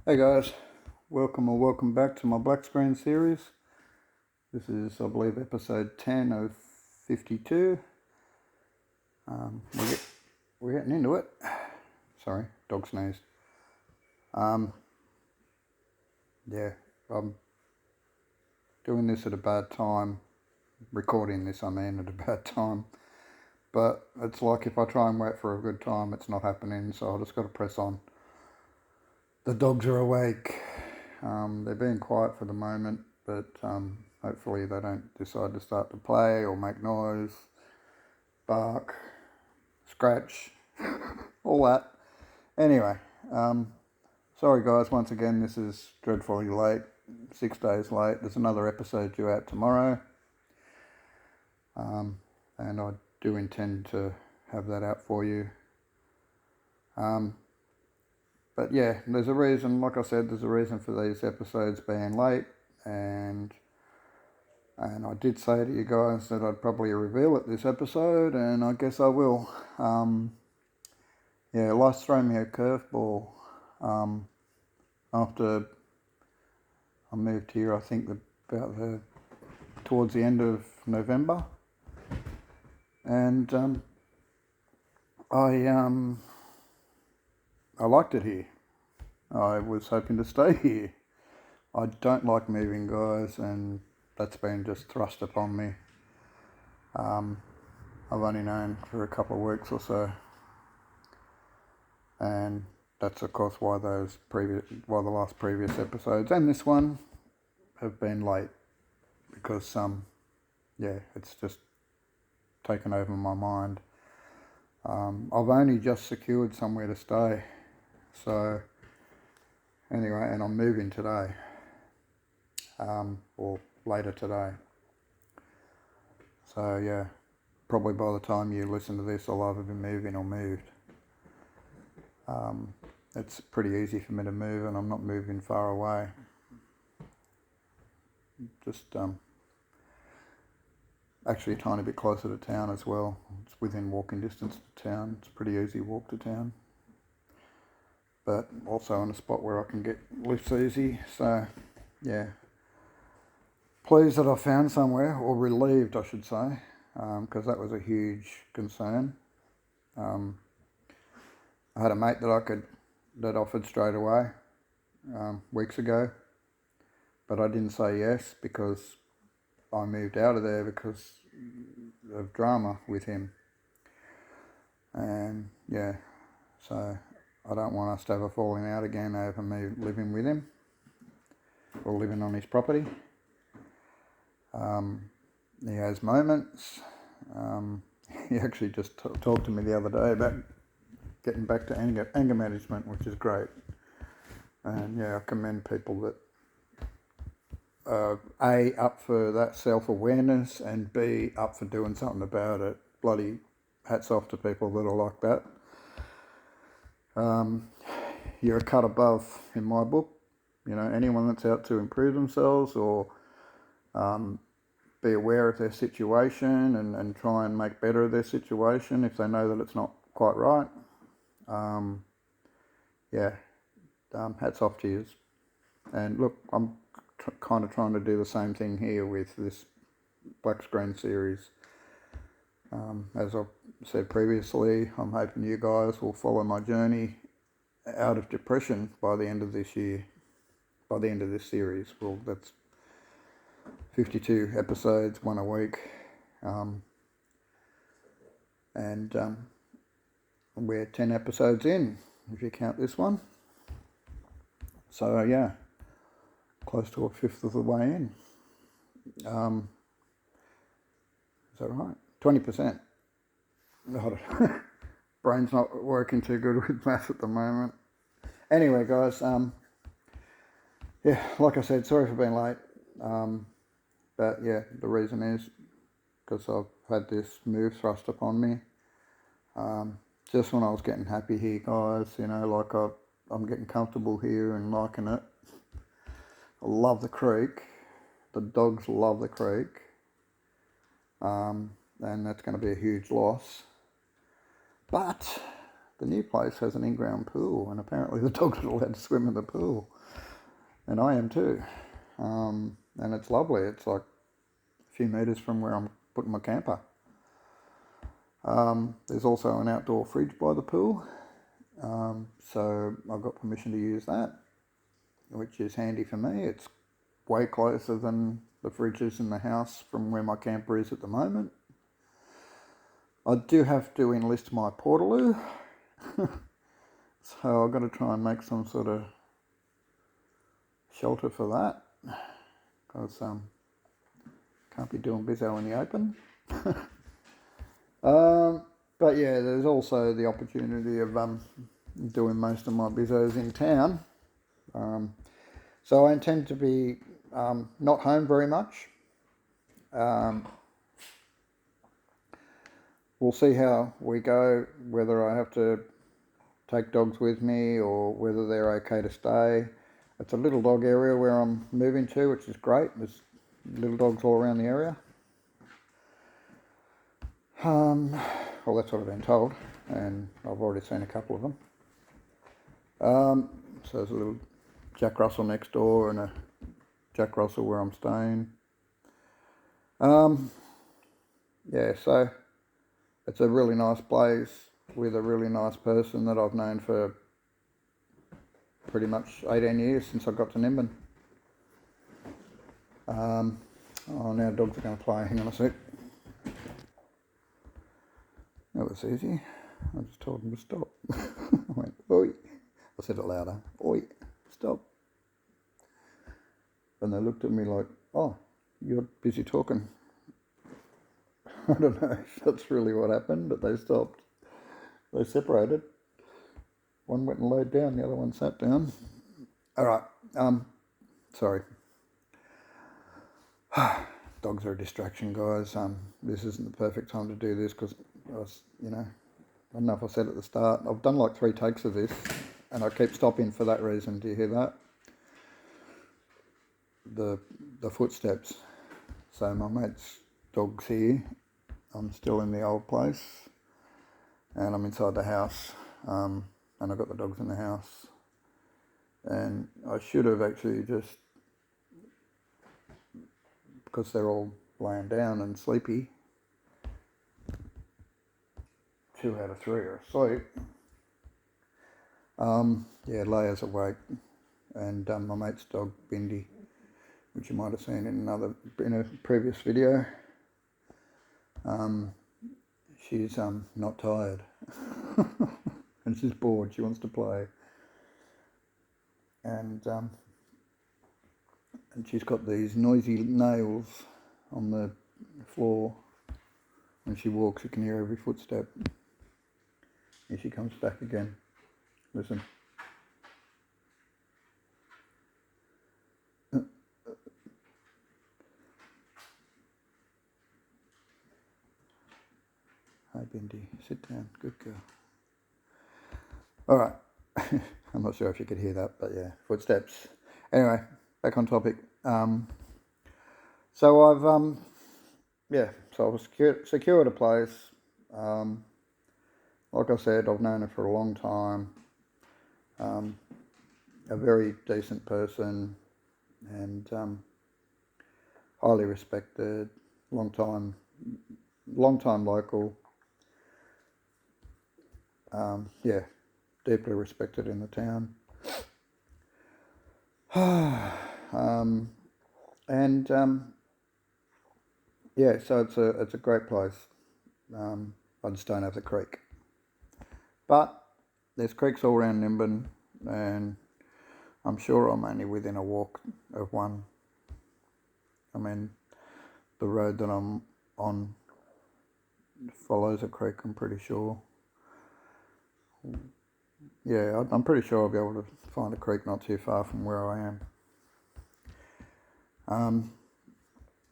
Hey guys, welcome back to my black screen series. This is, I believe, episode 10 of 52. We're getting into it. Sorry, dog sneezed. Yeah, I'm doing this at a bad time. Recording this, I mean, at a bad time. But it's like if I try and wait for a good time, it's not happening, so I just got to press on. The dogs are awake. They're being quiet for the moment, but hopefully they don't decide to start to play or make noise, bark, scratch, all that. Anyway, sorry guys, once again, this is dreadfully late, 6 days late. There's another episode due out tomorrow, and I do intend to have that out for you. But yeah, there's a reason, like I said, there's a reason for these episodes being late, and I did say to you guys that I'd probably reveal it this episode, and I guess I will. Life's thrown me a curveball. After I moved here, I think towards the end of November, and I liked it here. I was hoping to stay here. I don't like moving, guys, and that's been just thrust upon me. I've only known for a couple of weeks or so, and that's of course why the last previous episodes and this one have been late, because it's just taken over my mind. I've only just secured somewhere to stay, so anyway, and I'm moving today, or later today. So yeah, probably by the time you listen to this, I'll either be moving or moved. It's pretty easy for me to move, and I'm not moving far away. Just actually a tiny bit closer to town as well. It's within walking distance to town. It's a pretty easy walk to town, but also in a spot where I can get lifts easy. So yeah, pleased that I found somewhere, or relieved I should say, because that was a huge concern. I had a mate that offered straight away weeks ago, but I didn't say yes because I moved out of there because of drama with him. And yeah, so I don't want us to have a falling out again over me living with him or living on his property. He has moments. He actually just talked to me the other day about getting back to anger management, which is great. And yeah, I commend people that A, up for that self-awareness, and B, up for doing something about it. Bloody hats off to people that are like that. You're a cut above in my book. You know, anyone that's out to improve themselves or be aware of their situation and try and make better of their situation if they know that it's not quite right. Hats off to you. And look, I'm kind of trying to do the same thing here with this black screen series. As I've said previously, I'm hoping you guys will follow my journey out of depression by the end of this year, by the end of this series. Well, that's 52 episodes, one a week, and we're 10 episodes in, if you count this one. So yeah, close to a fifth of the way in. Is that right? 20%. Brain's not working too good with math at the moment. Anyway, guys, like I said, sorry for being late. But yeah, the reason is because I've had this move thrust upon me. Just when I was getting happy here, guys, you know, like I'm getting comfortable here and liking it. I love the creek. The dogs love the creek. And that's going to be a huge loss. But the new place has an in-ground pool, and apparently the dogs are allowed to swim in the pool, and I am too. And it's lovely. It's like a few metres from where I'm putting my camper. There's also an outdoor fridge by the pool, so I've got permission to use that, which is handy for me. It's way closer than the fridges in the house from where my camper is at the moment. I do have to enlist my portaloo, so I've got to try and make some sort of shelter for that, because can't be doing bizzo in the open. But yeah, there's also the opportunity of doing most of my bizzos in town. So I intend to be not home very much. We'll see how we go, whether I have to take dogs with me or whether they're okay to stay. It's a little dog area where I'm moving to, which is great. There's little dogs all around the area. Well, that's what I've been told, and I've already seen a couple of them. So there's a little Jack Russell next door and a Jack Russell where I'm staying. Yeah, so it's a really nice place with a really nice person that I've known for pretty much 18 years since I got to Nimbin. Oh, now dogs are going to play. Hang on a sec. That was easy. I just told them to stop. I went, oi. I said it louder. Oi, stop. And they looked at me like, oh, you're busy talking. I don't know if that's really what happened, but they stopped. They separated. One went and laid down, the other one sat down. All right. Sorry. Dogs are a distraction, guys. This isn't the perfect time to do this because I don't know if I said at the start, I've done like 3 takes of this and I keep stopping for that reason. Do you hear that? The footsteps. So my mate's dog's here. I'm still in the old place and I'm inside the house, and I've got the dogs in the house, and I should have actually just, because they're all laying down and sleepy, 2 out of 3 are asleep. Yeah, Leia's awake, and my mate's dog Bindi, which you might have seen in a previous video. She's not tired, and she's bored. She wants to play, and she's got these noisy nails on the floor. When she walks, you can hear every footstep. Here she comes back again. Listen. Hi Bindi, sit down, good girl. Alright, I'm not sure if you could hear that, but yeah, footsteps. Anyway, back on topic. So I've secured a place. Like I said, I've known her for a long time. A very decent person and highly respected, long time local. Deeply respected in the town. So it's a great place. I just don't have the creek. But there's creeks all around Nimbin, and I'm sure I'm only within a walk of one. I mean, the road that I'm on follows a creek, I'm pretty sure. Yeah, I'm pretty sure I'll be able to find a creek not too far from where I am.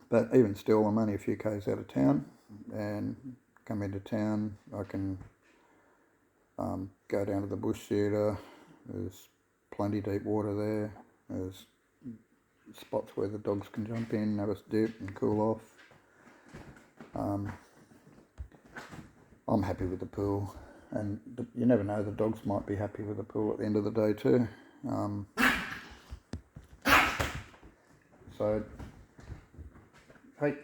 But even still, I'm only a few k's out of town, and come into town, I can go down to the bush theatre. There's plenty deep water there. There's spots where the dogs can jump in, have a dip and cool off. I'm happy with the pool. And you never know, the dogs might be happy with the pool at the end of the day too. So, hey,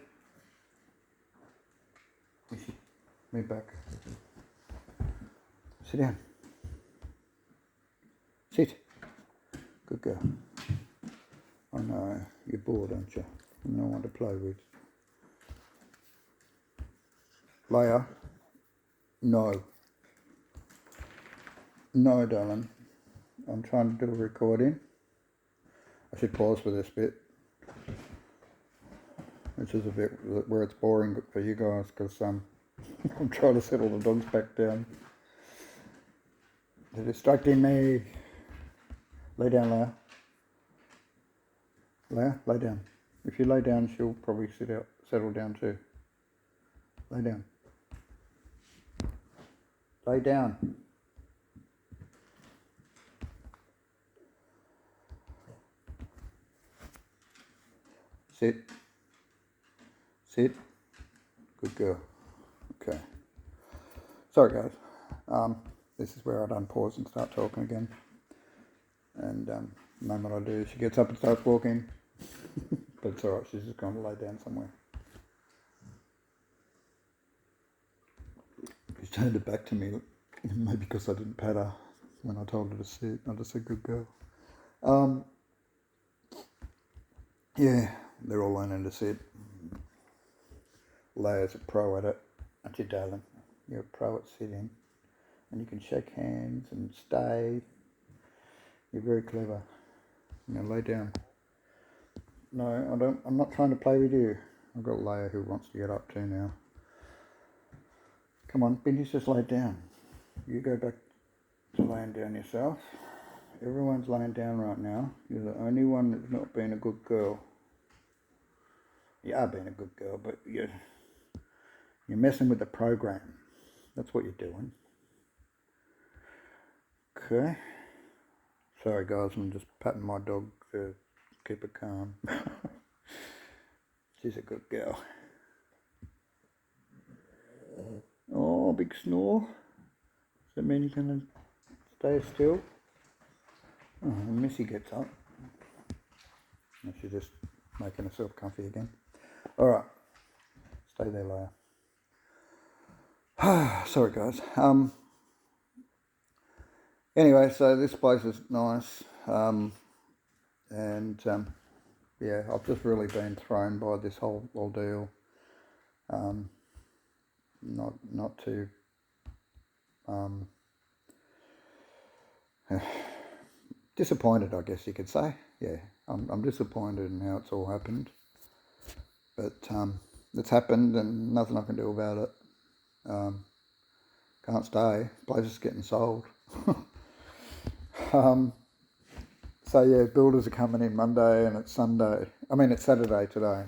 move back. Sit down. Sit. Good girl. I know, you're bored, aren't you? No one to play with. Leia? No. No, darling. I'm trying to do a recording. I should pause for this bit. This is a bit where it's boring for you guys because I'm trying to settle the dogs back down. They're distracting me. Lay down, Leia. Leia, lay down. If you lay down, she'll probably settle down too. Lay down. Lay down. Sit. Sit. Good girl. Okay. Sorry guys. This is where I don't pause and start talking again. And the moment I do, she gets up and starts walking. But it's alright, she's just going to lay down somewhere. She turned it back to me, maybe because I didn't pat her when I told her to sit. I just said, good girl. Yeah, they're all learning to sit. Leia's a pro at it, aren't you, darling? You're a pro at sitting. And you can shake hands and stay. You're very clever. Now lay down. No, I'm not trying to play with you. I've got Leia who wants to get up too now. Come on, Bindy's just laid down. You go back to laying down yourself. Everyone's laying down right now. You're the only one that's not being a good girl. You are being a good girl, but you're messing with the program. That's what you're doing. Okay. Sorry guys, I'm just patting my dog to keep her calm. She's a good girl. Oh, big snore. Does that mean you're going to stay still? Oh, and Missy gets up. And she's just making herself comfy again. Alright. Stay there, Leia. Sorry guys. Anyway, so this place is nice. Yeah, I've just really been thrown by this whole ordeal. Not too disappointed, I guess you could say. Yeah, I'm disappointed in how it's all happened. But it's happened and nothing I can do about it. Can't stay. Place is getting sold. So yeah, builders are coming in Monday and it's Sunday. I mean, it's Saturday today.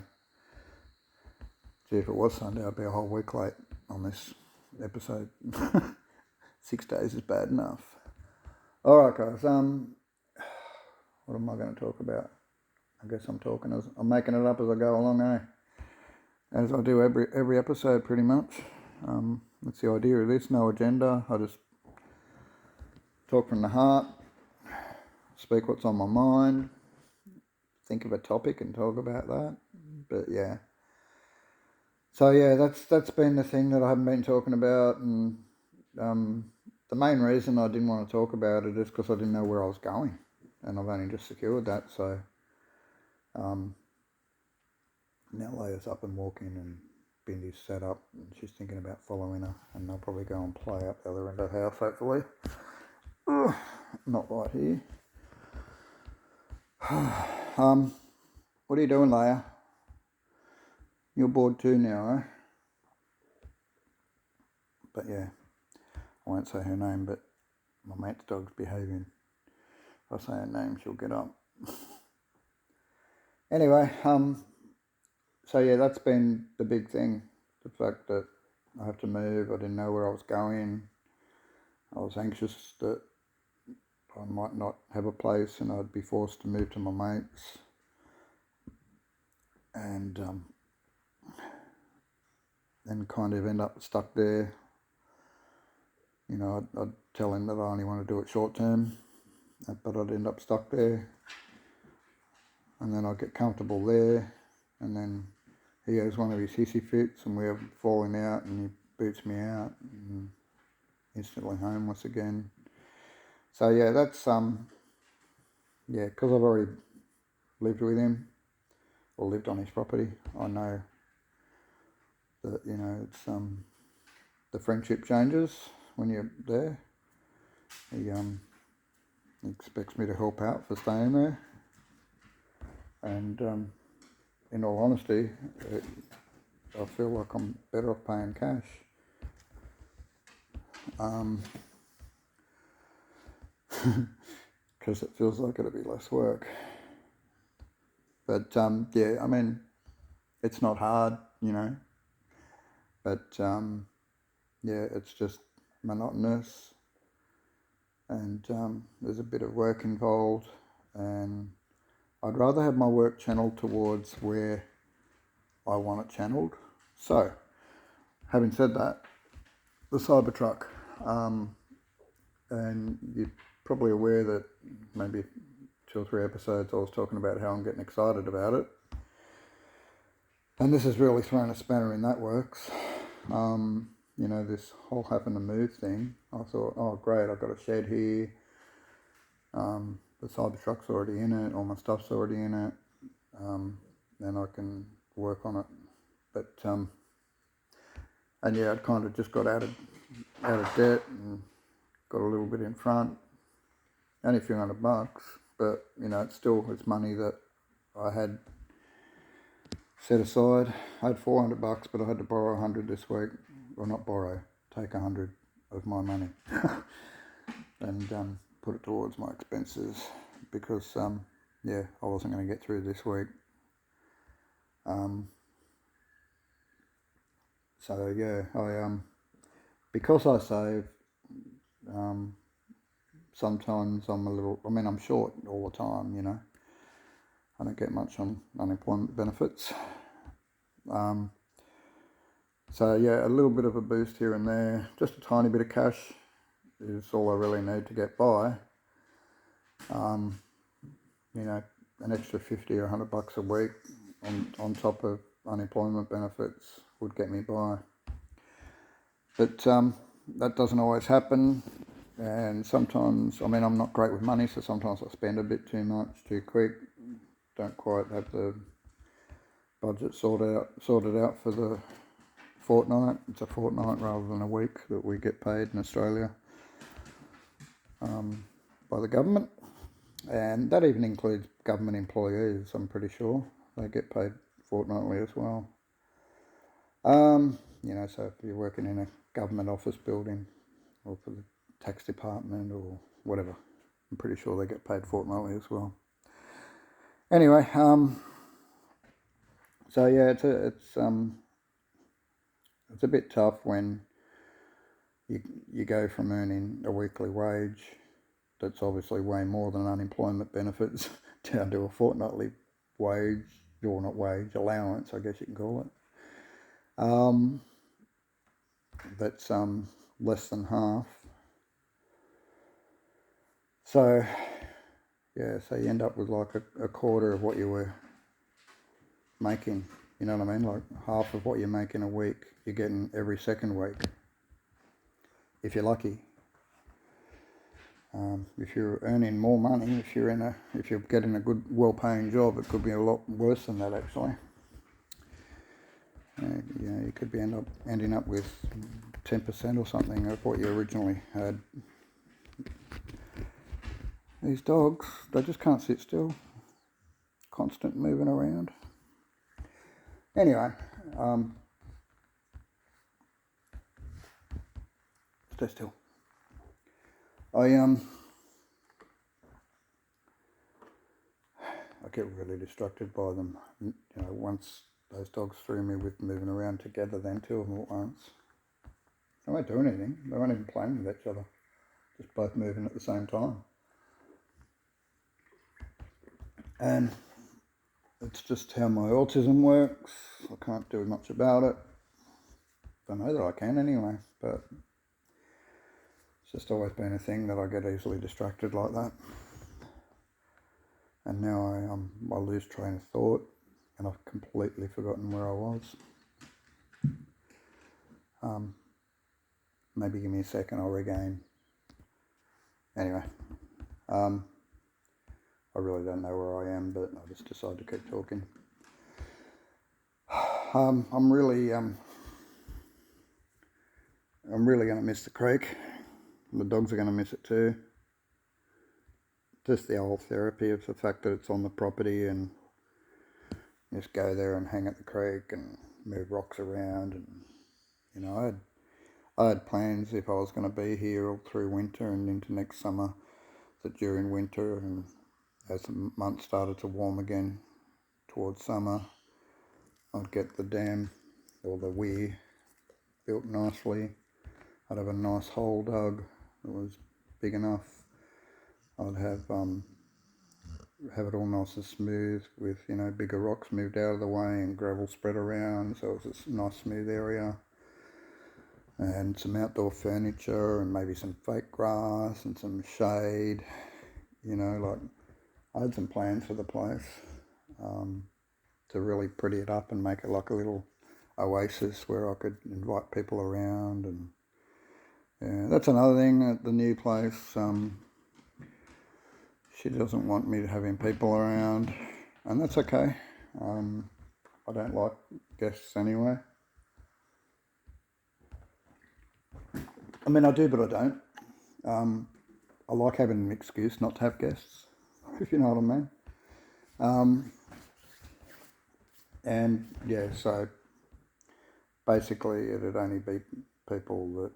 Gee, if it was Sunday, I'd be a whole week late on this episode. 6 days is bad enough. Alright guys, what am I going to talk about? I guess I'm making it up as I go along, eh? As I do every episode pretty much. That's the idea of this, no agenda. I just talk from the heart, speak what's on my mind, think of a topic and talk about that. But yeah. So yeah, that's been the thing that I haven't been talking about, and the main reason I didn't want to talk about it is because I didn't know where I was going, and I've only just secured that. So now Leia's up and walking, and Bindy's set up, and she's thinking about following her, and they'll probably go and play up the other end of the house, hopefully. Ugh, not right here. What are you doing, Leia? You're bored too now, eh? But yeah, I won't say her name, but my mate's dog's behaving. If I say her name, she'll get up. Anyway, so yeah, that's been the big thing. The fact that I have to move. I didn't know where I was going. I was anxious that I might not have a place and I'd be forced to move to my mate's. And then kind of end up stuck there. you know, I'd tell him that I only want to do it short term, but I'd end up stuck there, and then I'd get comfortable there, and then he has one of his hissy fits, and we're falling out, and he boots me out, and instantly homeless again. So yeah, that's yeah, because I've already lived with him or lived on his property, I know that, you know, it's the friendship changes when you're there. He expects me to help out for staying there, and in all honesty, I feel like I'm better off paying cash. Because it feels like it'll be less work. But yeah, I mean, it's not hard, you know, but yeah, it's just monotonous, and there's a bit of work involved, and I'd rather have my work channeled towards where I want it channeled. So, having said that, the Cybertruck, and you're probably aware that maybe 2 or 3 episodes I was talking about how I'm getting excited about it, and this has really thrown a spanner in that works. You know, this whole having to move thing, I thought, oh great, I've got a shed here, the Cybertruck's already in it, all my stuff's already in it, then I can work on it. But and yeah, I'd kind of just got out of debt and got a little bit in front, only a few $100, but you know, it's money that I had set aside. I had $400, but I had to borrow 100 this week. Well, not borrow, take 100 of my money and put it towards my expenses, because yeah, I wasn't going to get through this week. So yeah, I because I save, sometimes I'm short all the time, you know. I don't get much on unemployment benefits. So yeah, a little bit of a boost here and there, just a tiny bit of cash is all I really need to get by. You know, an extra 50 or $100 a week on top of unemployment benefits would get me by. But that doesn't always happen, and sometimes, I mean, I'm not great with money, so sometimes I spend a bit too much, too quick, don't quite have the budget sorted out for the fortnight. It's a fortnight rather than a week that we get paid in Australia by the government, and that even includes government employees. I'm pretty sure they get paid fortnightly as well. You know, so if you're working in a government office building or for the tax department or whatever, I'm pretty sure they get paid fortnightly as well. Anyway, so yeah, it's a bit tough when you go from earning a weekly wage that's obviously way more than unemployment benefits down to a fortnightly wage, or not wage, allowance, I guess you can call it. That's less than half. So yeah, so you end up with like a quarter of what you were making, you know what I mean? Like half of what you make in a week, you're getting every second week, if you're lucky. If you're earning more money, if you're getting a good, well-paying job, it could be a lot worse than that actually. You know, you could be ending up with 10% or something of what you originally had. These dogs, they just can't sit still. Constant moving around. Anyway, stay still. I get really distracted by them. You know, once those dogs threw me with moving around together, then 2 of them at once. They won't do anything. They won't even play with each other. Just both moving at the same time. And it's just how my autism works. I can't do much about it. I know that I can anyway, but It's just always been a thing that I get easily distracted like that. And now I lose train of thought and I've completely forgotten where I was. Maybe give me a second, I'll regain. Anyway, I really don't know where I am, but I just decided to keep talking. I'm really going to miss the creek. The dogs are going to miss it too. Just the old therapy of the fact that it's on the property and just go there and hang at the creek and move rocks around. And you know, I had plans if I was going to be here all through winter and into next summer, that during winter and as the months started to warm again towards summer, I'd get the dam or the weir built nicely. I'd have a nice hole dug that was big enough. I'd have it all nice and smooth with, you know, bigger rocks moved out of the way and gravel spread around, so it was a nice smooth area. And some outdoor furniture and maybe some fake grass and some shade, you know, like I had some plans for the place to really pretty it up and make it like a little oasis where I could invite people around. And yeah, that's another thing at the new place. She doesn't want me having people around, and that's okay. I don't like guests anyway. I mean, I do, but I don't. I like having an excuse not to have guests, if you know what I mean. And yeah, so basically it'd only be people that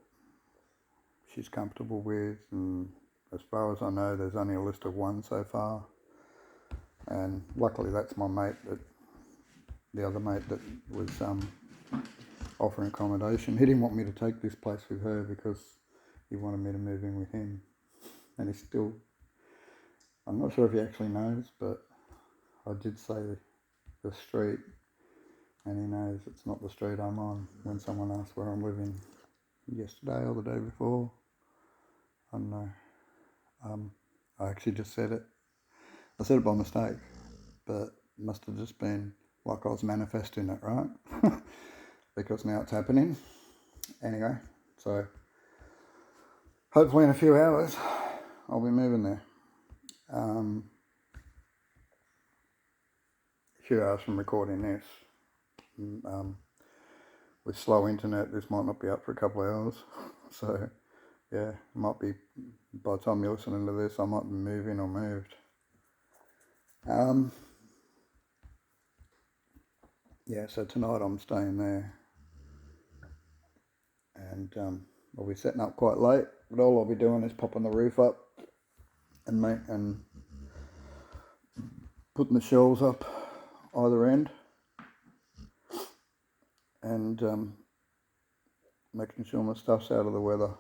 she's comfortable with, and as far as I know, there's only a list of one so far. And luckily that's my mate, the other mate that was offering accommodation. He didn't want me to take this place with her because he wanted me to move in with him. And he's still, I'm not sure if he actually knows, but I did say the street, and he knows it's not the street I'm on when someone asks where I'm living yesterday or the day before. I don't know. I actually just said it. I said it by mistake, but it must have just been like I was manifesting it, right? Because now it's happening. Anyway, so hopefully in a few hours I'll be moving there. A few hours from recording this. With slow internet, this might not be up for a couple of hours. So yeah, it might be, by the time you're listening to this, I might be moving or moved. Yeah, so tonight I'm staying there, and I'll be setting up quite late, but all I'll be doing is popping the roof up and putting the shelves up either end, and making sure my stuff's out of the weather,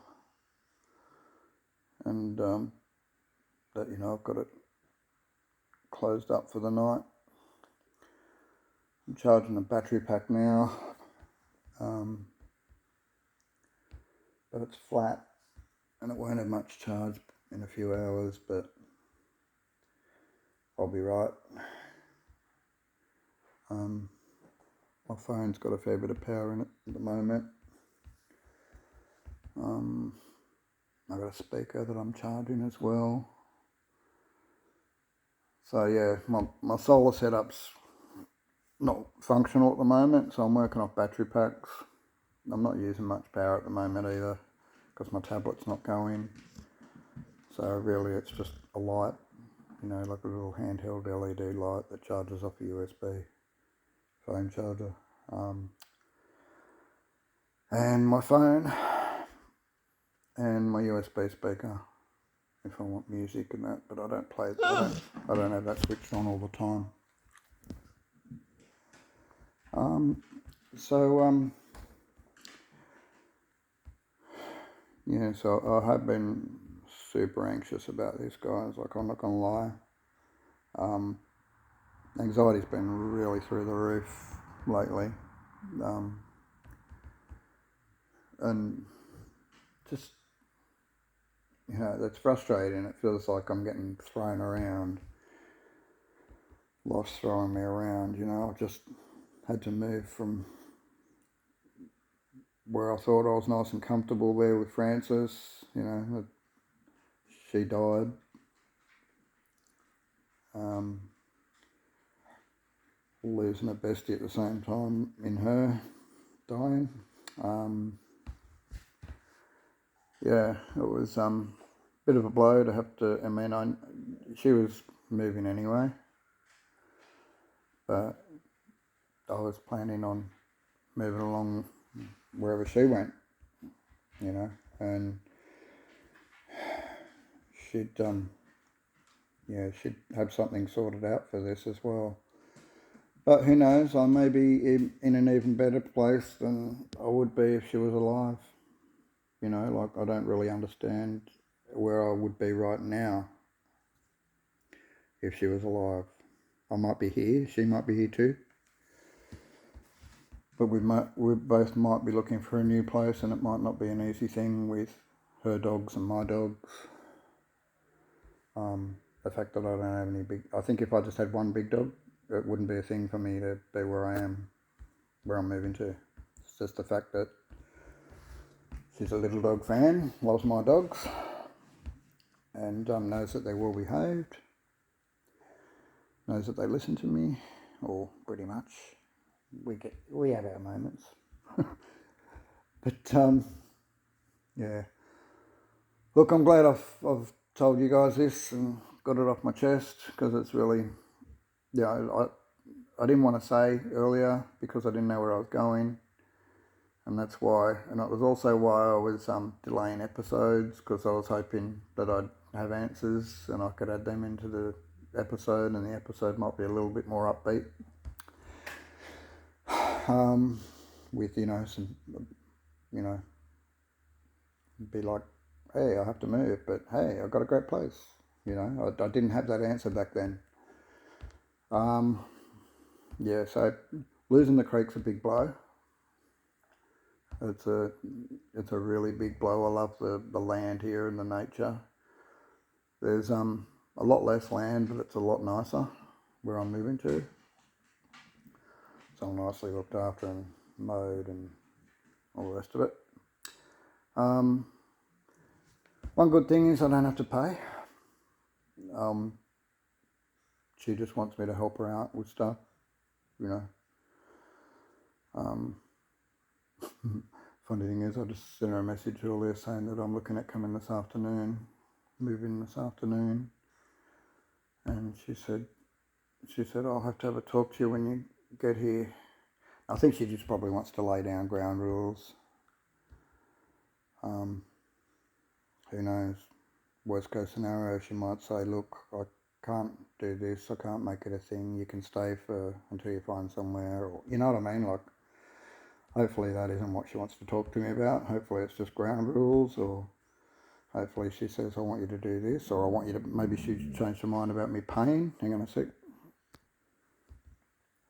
and that, you know, I've got it closed up for the night. I'm charging the battery pack now, but it's flat and it won't have much charge in a few hours, but I'll be right. My phone's got a fair bit of power in it at the moment. I've got a speaker that I'm charging as well. So yeah, my solar setup's not functional at the moment, so I'm working off battery packs. I'm not using much power at the moment either, because my tablet's not going. So really it's just a light, you know, like a little handheld LED light that charges off a USB phone charger. And my phone and my USB speaker if I want music and that, but I don't play it. I don't have that switched on all the time. Yeah, so I have been super anxious about this, guys, like I'm not gonna lie. Anxiety's been really through the roof lately, and just you know, that's frustrating. It feels like I'm getting thrown around. Life's throwing me around, you know. I just had to move from where I thought I was nice and comfortable there with Frances, you know. She died. Losing a bestie at the same time in her dying. Yeah, it was a bit of a blow to have to. I mean, she was moving anyway, but I was planning on moving along wherever she went, you know, and she'd she'd have something sorted out for this as well. But who knows? I may be in an even better place than I would be if she was alive. You know, like I don't really understand where I would be right now if she was alive. I might be here, she might be here too. But we both might be looking for a new place, and it might not be an easy thing with her dogs and my dogs. The fact that I don't have any I think if I just had one big dog, it wouldn't be a thing for me to be where I am, where I'm moving to. It's just the fact that she's a little dog fan, loves my dogs, and knows that they're well behaved, knows that they listen to me, or pretty much. We have our moments, but yeah. Look, I'm glad I've told you guys this and got it off my chest, because it's really, yeah, I didn't want to say earlier because I didn't know where I was going, and that's why. And it was also why I was delaying episodes, because I was hoping that I'd have answers and I could add them into the episode, and the episode might be a little bit more upbeat. With, you know, some, you know, be like, hey, I have to move, but hey, I've got a great place. You know, I didn't have that answer back then. Yeah, so losing the creek's a big blow. It's a really big blow. I love the land here and the nature. There's a lot less land, but it's a lot nicer where I'm moving to. It's all nicely looked after and mowed and all the rest of it. One good thing is I don't have to pay. She just wants me to help her out with stuff, you know. Funny thing is, I just sent her a message earlier saying that I'm looking at coming this afternoon, moving this afternoon, and she said I'll have to have a talk to you when you get here. I think she just probably wants to lay down ground rules. Who knows? Worst case scenario, she might say, look, I can't do this, I can't make it a thing, you can stay until you find somewhere, or, you know what I mean? Like, hopefully that isn't what she wants to talk to me about. Hopefully it's just ground rules, or hopefully she says, I want you to do this, or I want you to, maybe she changed her mind about me paying. Hang on a sec.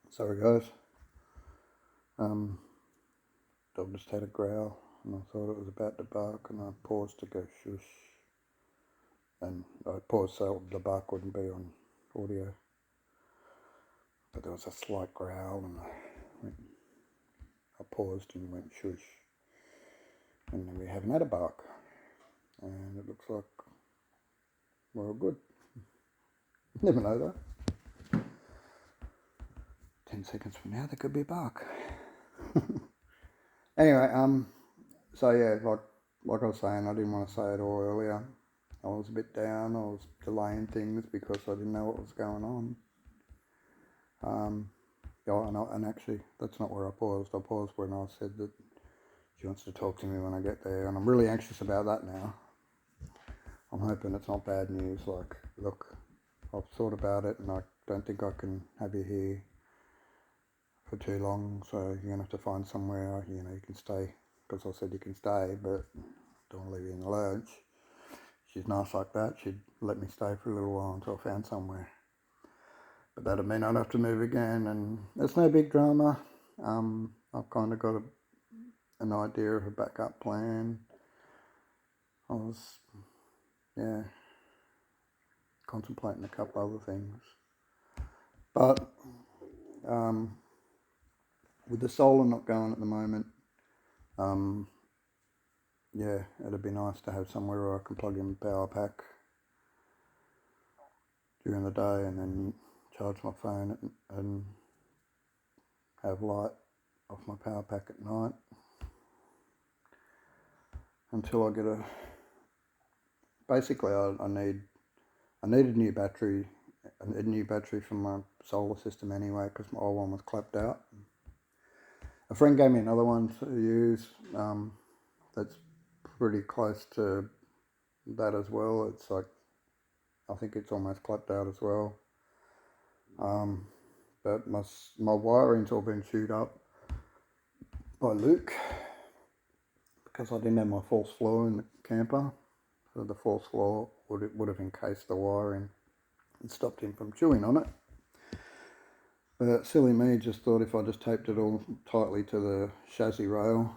Sorry guys. Dog just had a growl, and I thought it was about to bark, and I paused to go shush. And I paused so the bark wouldn't be on audio. But there was a slight growl, and I paused and went shush. And then we haven't had a bark. And it looks like we're all good. Never know though. 10 seconds from now there could be a bark. Anyway, so yeah, like I was saying, I didn't want to say it all earlier. I was a bit down, I was delaying things because I didn't know what was going on. Yeah, and actually, that's not where I paused. I paused when I said that she wants to talk to me when I get there, and I'm really anxious about that now. I'm hoping it's not bad news, like, look, I've thought about it, and I don't think I can have you here for too long, so you're going to have to find somewhere, you know, you can stay, because I said you can stay, but don't want to leave you in the lurch. She's nice like that. She'd let me stay for a little while until I found somewhere. But that'd mean I'd have to move again, and it's no big drama. I've kind of got an idea of a backup plan. I was yeah, contemplating a couple other things. But with the solar not going at the moment, yeah, it'd be nice to have somewhere where I can plug in the power pack during the day and then charge my phone and have light off my power pack at night until I get a... Basically, I need a new battery for my solar system anyway, because my old one was clapped out. A friend gave me another one to use that's pretty close to that as well. It's like, I think it's almost clapped out as well. But my wiring's all been chewed up by Luke because I didn't have my false floor in the camper. So the false floor would have encased the wiring and stopped him from chewing on it. But silly me just thought if I just taped it all tightly to the chassis rail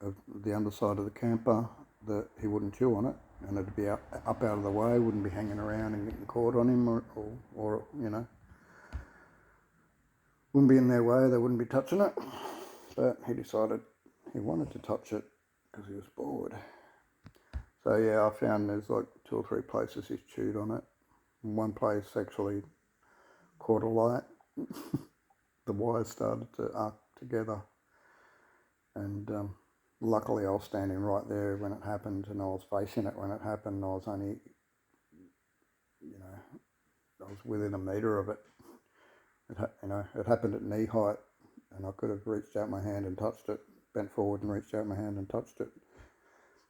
of the underside of the camper, that he wouldn't chew on it, and it'd be up out of the way, wouldn't be hanging around and getting caught on him, or you know, wouldn't be in their way, they wouldn't be touching it. But he decided he wanted to touch it because he was bored. So yeah, I found there's like 2 or 3 places he's chewed on it. In one place actually caught a light. The wires started to arc together, and luckily I was standing right there when it happened, and I was facing it when it happened. I was only, I was within a metre of it. It happened at knee height, and I could have reached out my hand and touched it, bent forward and reached out my hand and touched it,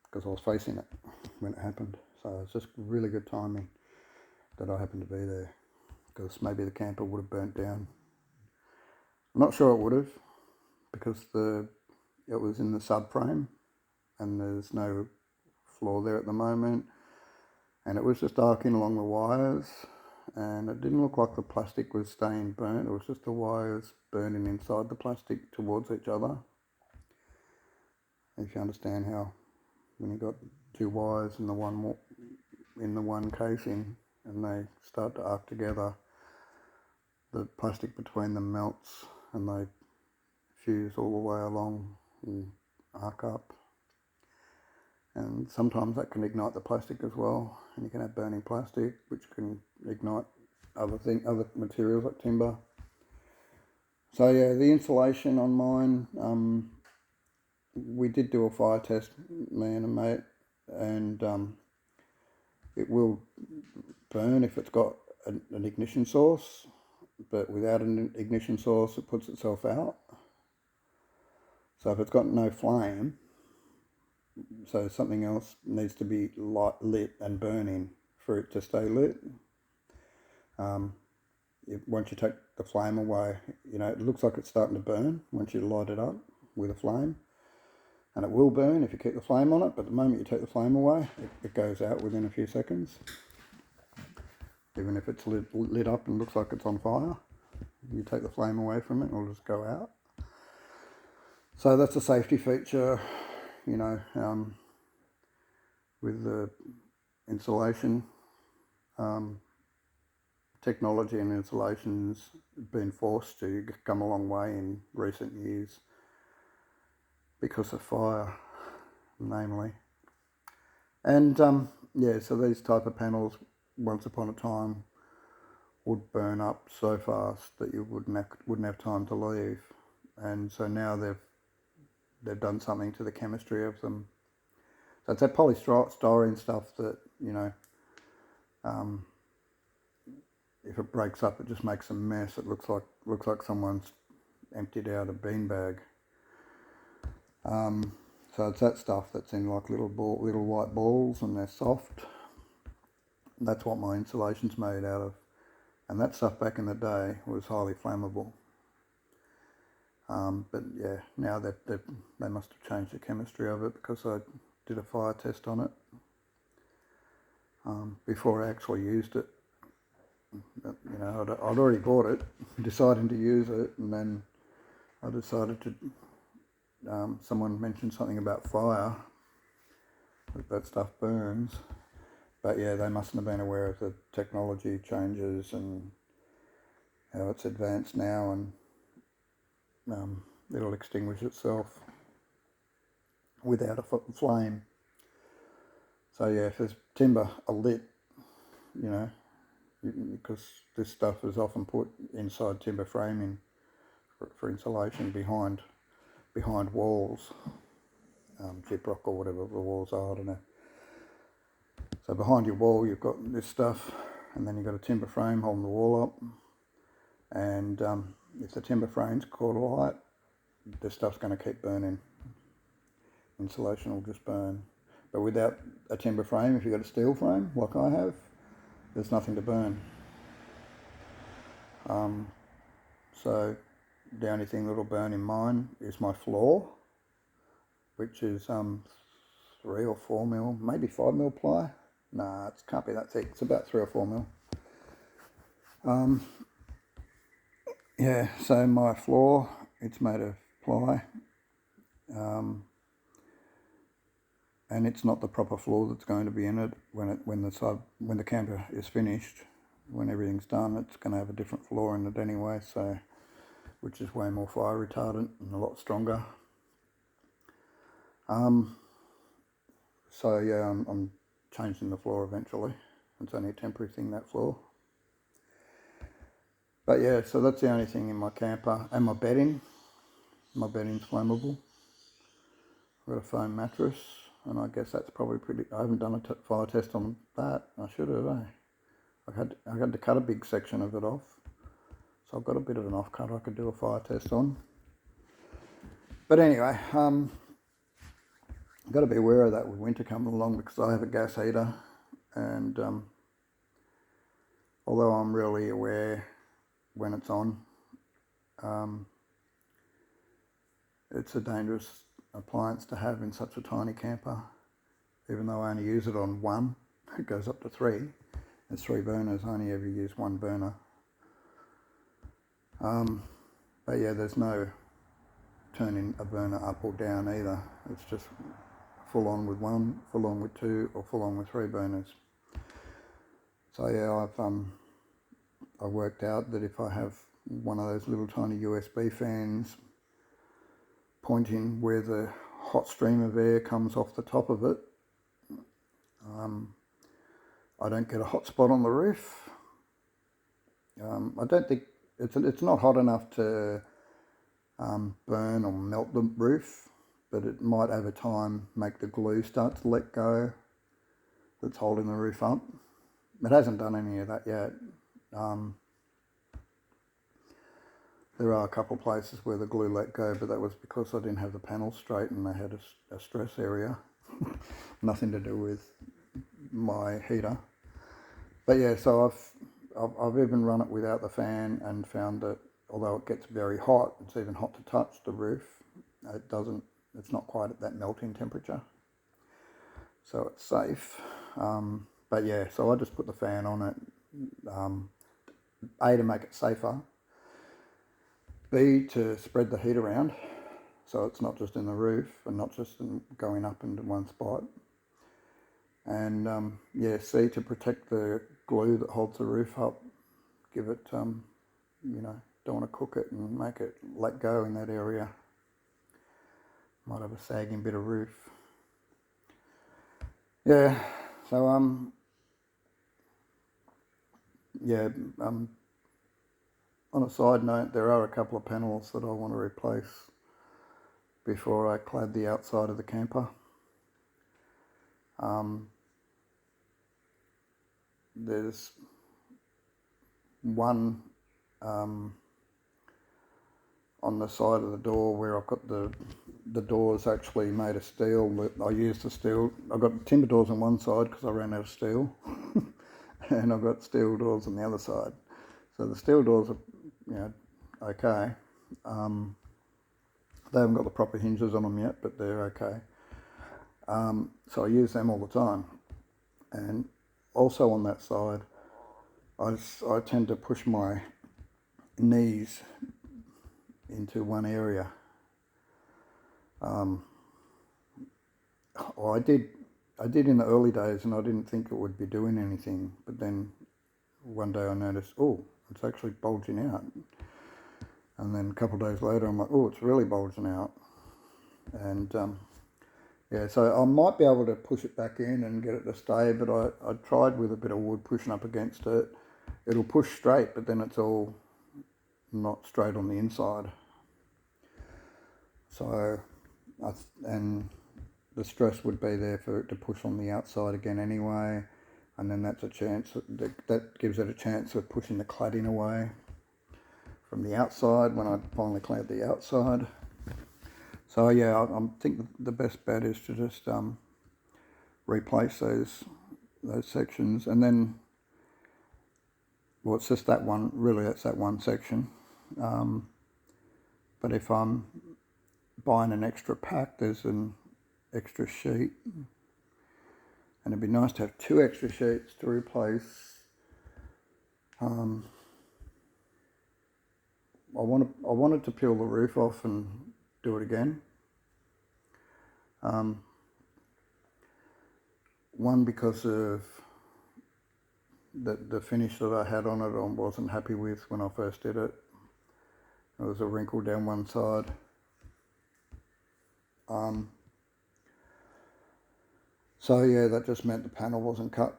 because I was facing it when it happened. So it's just really good timing that I happened to be there, because maybe the camper would have burnt down. I'm not sure it would have, because it was in the subframe and there's no floor there at the moment, and it was just arcing along the wires, and it didn't look like the plastic was staying burnt. It was just the wires burning inside the plastic towards each other. If you understand how, when you got 2 wires in the one casing and they start to arc together, the plastic between them melts and they fuse all the way along and arc up. And sometimes that can ignite the plastic as well, and you can have burning plastic, which can ignite other materials like timber. So yeah, the insulation on mine, we did do a fire test, me and a mate, and it will burn if it's got an ignition source, but without an ignition source it puts itself out. So if it's got no flame, so something else needs to be lit and burning for it to stay lit. Once you take the flame away, it looks like it's starting to burn once you light it up with a flame, and it will burn if you keep the flame on it, but the moment you take the flame away, it goes out within a few seconds. Even if it's lit up and looks like it's on fire, you take the flame away from it, it'll just go out. So that's a safety feature, with the insulation. Technology and insulation's been forced to come a long way in recent years because of fire, namely. And so these type of panels, once upon a time, would burn up so fast that you wouldn't have time to leave. And so now they've done something to the chemistry of them. So it's that polystyrene stuff that, if it breaks up, it just makes a mess. It looks like someone's emptied out a beanbag. So it's that stuff that's in like little white balls, and they're soft. That's what my insulation's made out of. And that stuff back in the day was highly flammable. But yeah, now they must have changed the chemistry of it, because I did a fire test on it before I actually used it. I'd already bought it, deciding to use it, and then I decided to, someone mentioned something about fire, that stuff burns, But yeah, they mustn't have been aware of the technology changes and how it's advanced now, and it'll extinguish itself without a flame. So yeah, if there's timber lit, you know, because this stuff is often put inside timber framing for insulation behind walls, gyprock or whatever the walls are, I don't know. So behind your wall you've got this stuff, and then you've got a timber frame holding the wall up, and if the timber frame's caught alight, this stuff's going to keep burning. Insulation will just burn. But without a timber frame, if you've got a steel frame like I have, there's nothing to burn. So the only thing that'll burn in mine is my floor, which is 3 or 4 mil, maybe 5 mil ply. Nah, it can't be that thick. It's about 3 or 4 mil. Yeah, so my floor, it's made of ply, and it's not the proper floor that's going to be in it when the camper is finished. When everything's done, it's going to have a different floor in it anyway, so which is way more fire retardant and a lot stronger. So yeah, I'm changing the floor eventually. It's only a temporary thing, that floor. But yeah, so that's the only thing in my camper. And my bedding. My bedding's flammable. I've got a foam mattress, and I guess that's probably pretty... I haven't done a fire test on that. I should have, I had to cut a big section of it off. So I've got a bit of an offcut I could do a fire test on. But anyway, I've got to be aware of that with winter coming along, because I have a gas heater, and although I'm really aware when it's on, it's a dangerous appliance to have in such a tiny camper. Even though I only use it on one, it goes up to 3. There's 3 burners. I only ever use 1 burner. But yeah, there's no turning a burner up or down either. It's just full on with 1, full on with 2, or full on with 3 burners. So yeah, I worked out that if I have one of those little tiny USB fans pointing where the hot stream of air comes off the top of it, I don't get a hot spot on the roof. I don't think it's not hot enough to burn or melt the roof, but it might over time make the glue start to let go that's holding the roof up. It hasn't done any of that yet. There are a couple of places where the glue let go, but that was because I didn't have the panels straight and they had a stress area. Nothing to do with my heater. But yeah, so I've even run it without the fan and found that although it gets very hot, it's even hot to touch the roof. It's not quite at that melting temperature. So it's safe. But yeah, so I just put the fan on it, A, to make it safer, B, to spread the heat around so it's not just in the roof and not just going up into one spot, and yeah, C, to protect the glue that holds the roof up. Give it, you know, don't want to cook it and make it let go in that area. Might have a sagging bit of roof. Yeah, so yeah, on a side note, there are a couple of panels that I want to replace before I clad the outside of the camper. There's one on the side of the door where I've got the doors actually made of steel. I used the steel. I've got timber doors on one side because I ran out of steel, and I've got steel doors on the other side. So the steel doors are, you know, okay. They haven't got the proper hinges on them yet, but they're okay. So I use them all the time. And also on that side, I tend to push my knees into one area. Well, I did I did in the early days, and I didn't think it would be doing anything, but then one day I noticed, oh, it's actually bulging out. And then a couple of days later, I'm like, oh, it's really bulging out. And yeah, so I might be able to push it back in and get it to stay, but I tried with a bit of wood pushing up against it. It'll push straight, but then it's all not straight on the inside. So, and the stress would be there for it to push on the outside again anyway, and then that's a chance, that gives it a chance of pushing the cladding away from the outside when I finally cleared the outside. So yeah, I think the best bet is to just replace those sections, and then, well, it's just that one, really, that's that one section. But if I'm buying an extra pack, there's an extra sheet, and it'd be nice to have 2 extra sheets to replace. I wanted to peel the roof off and do it again. One, because of the finish that I had on it, I wasn't happy with when I first did it. There was a wrinkle down one side. So yeah, that just meant the panel wasn't cut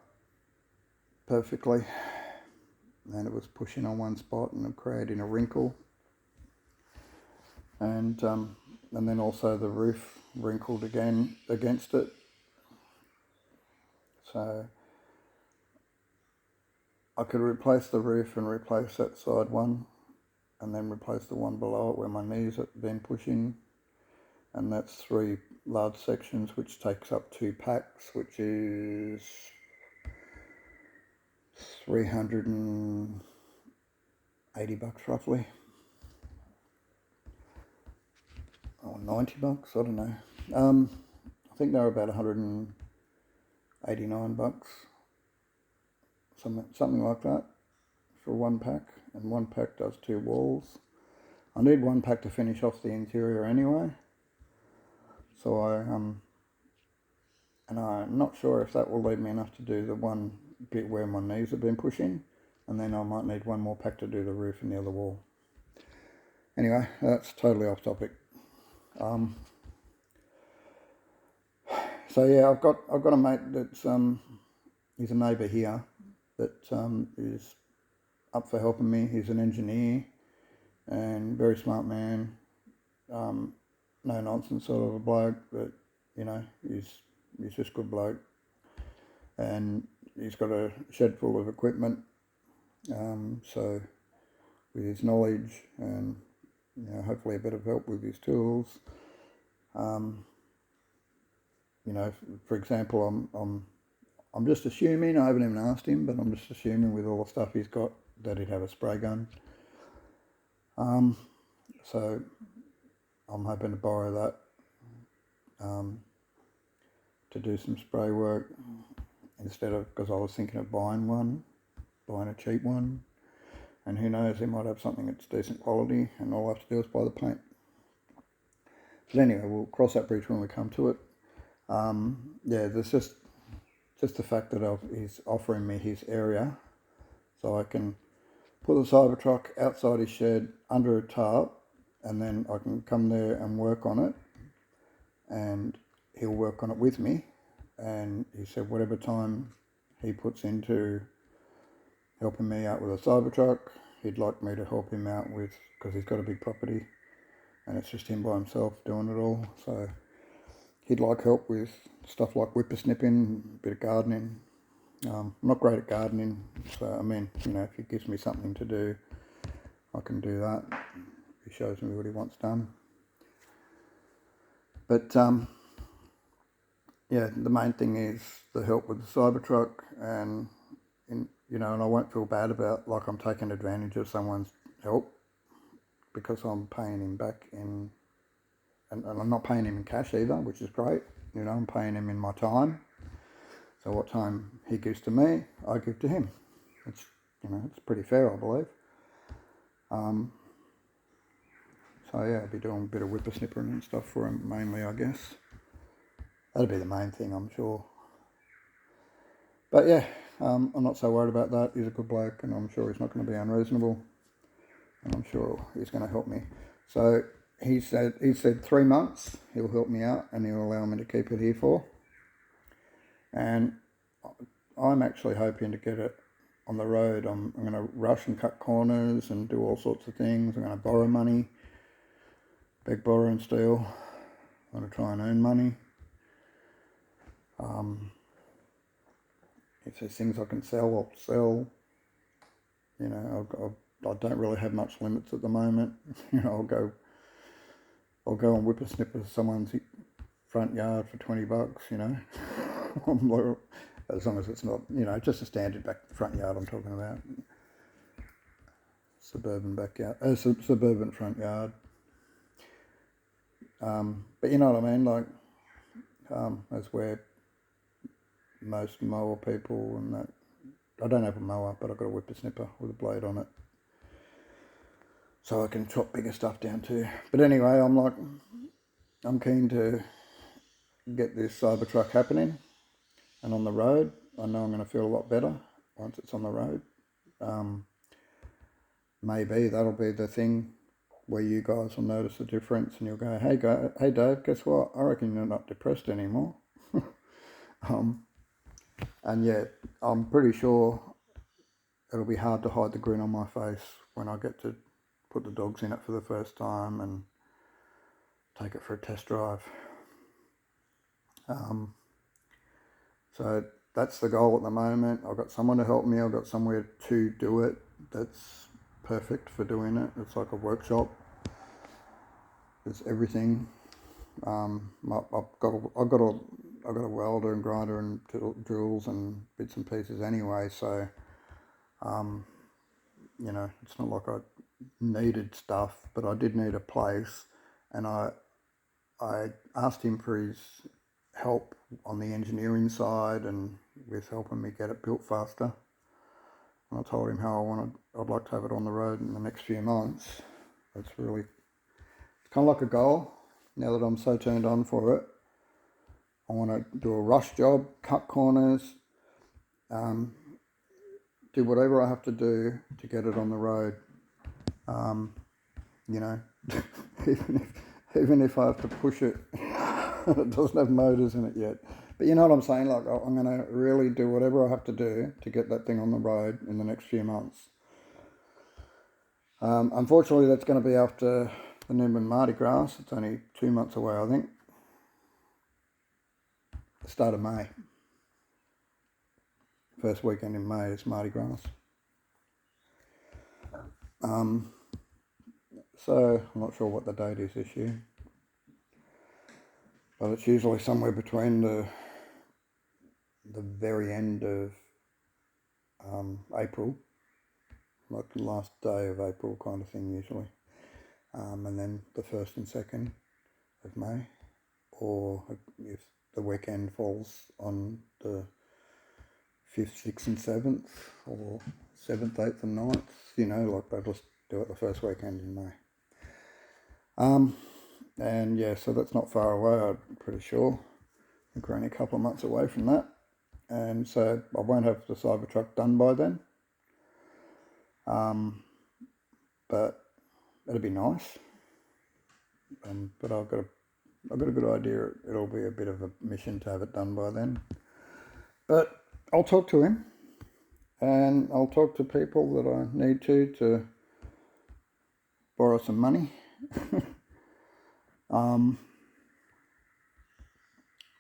perfectly, and it was pushing on one spot and creating a wrinkle. And then also the roof wrinkled again against it. So I could replace the roof and replace that side one, and then replace the one below it where my knees are then pushing. And that's 3 large sections, which takes up 2 packs, which is $380 roughly, or $90, I don't know. I think they're about $189, something like that, for 1 pack, and 1 pack does 2 walls. I need 1 pack to finish off the interior anyway, so and I'm not sure if that will leave me enough to do the one bit where my knees have been pushing, and then I might need 1 more pack to do the roof and the other wall. Anyway, that's totally off topic. So yeah, I've got a mate that's he's a neighbour here that is up for helping me. He's an engineer and very smart man, no nonsense sort of a bloke, but you know, he's just a good bloke, and he's got a shed full of equipment. So with his knowledge and, you know, hopefully a bit of help with his tools. You know, for example, I'm just assuming, I haven't even asked him, but I'm just assuming with all the stuff he's got that he'd have a spray gun. So I'm hoping to borrow that to do some spray work, instead of, because I was thinking of buying a cheap one, and who knows, he might have something that's decent quality, and all I have to do is buy the paint. But anyway, we'll cross that bridge when we come to it. Yeah, there's just the fact that he's offering me his area, so I can put the Cybertruck outside his shed under a tarp, and then I can come there and work on it, and he'll work on it with me. And he said whatever time he puts into helping me out with a Cybertruck, he'd like me to help him out with, because he's got a big property and it's just him by himself doing it all. So he'd like help with stuff like whippersnipping, a bit of gardening. I'm not great at gardening, so I mean, you know, if he gives me something to do, I can do that. He shows me what he wants done. But yeah, the main thing is the help with the Cybertruck, and you know, and I won't feel bad about like I'm taking advantage of someone's help, because I'm paying him back in, and I'm not paying him in cash either, which is great. You know, I'm paying him in my time. So what time he gives to me, I give to him. It's, you know, it's pretty fair, I believe. So yeah, I'll be doing a bit of whippersnippering and stuff for him mainly, I guess. That'll be the main thing, I'm sure. But yeah, I'm not so worried about that. He's a good bloke, and I'm sure he's not going to be unreasonable, and I'm sure he's going to help me. So he said 3 months he'll help me out, and he'll allow me to keep it here for. And I'm actually hoping to get it on the road. I'm going to rush and cut corners and do all sorts of things. I'm going to borrow money, beg, borrow and steal. I'm going to try and earn money. If there's things I can sell, I'll sell. You know, I don't really have much limits at the moment. You know, I'll go and whippersnipper someone's front yard for $20. You know, as long as it's not, you know, just a standard front yard. I'm talking about suburban backyard, suburban front yard. But you know what I mean, like that's where most mower people and that. I don't have a mower, but I've got a whippersnipper with a blade on it, so I can chop bigger stuff down too. But anyway, I'm keen to get this Cybertruck happening and on the road. I know I'm going to feel a lot better once it's on the road. Maybe that'll be the thing where you guys will notice the difference and you'll go, hey Dave, guess what? I reckon you're not depressed anymore. And yeah, I'm pretty sure it'll be hard to hide the grin on my face when I get to put the dogs in it for the first time and take it for a test drive. So that's the goal at the moment. I've got someone to help me. I've got somewhere to do it that's perfect for doing it. It's like a workshop. There's everything. I've got a welder and grinder and drills and bits and pieces anyway. So, you know, it's not like I needed stuff, but I did need a place, and I asked him for his help on the engineering side and with helping me get it built faster. And I told him how I'd like to have it on the road in the next few months. It's kind of like a goal. Now that I'm so turned on for it, I want to do a rush job, cut corners, do whatever I have to do to get it on the road. You know, even if I have to push it, it doesn't have motors in it yet. But you know what I'm saying? Like, I'm going to really do whatever I have to do to get that thing on the road in the next few months. Unfortunately, that's going to be after the Newman Mardi Gras. It's only 2 months away, I think. The start of May. First weekend in May is Mardi Gras. So I'm not sure what the date is this year, but it's usually somewhere between the very end of April, like the last day of April kind of thing usually, and then the 1st and 2nd of May, or if the weekend falls on the 5th, 6th and 7th, or 7th, 8th and 9th, you know, like they'll just do it the first weekend in May. And yeah, so that's not far away, I'm pretty sure. I think we're only a couple of months away from that. And so I won't have the Cybertruck done by then. But it'll be nice. But I've got a good idea. It'll be a bit of a mission to have it done by then. But I'll talk to him, and I'll talk to people that I need to borrow some money.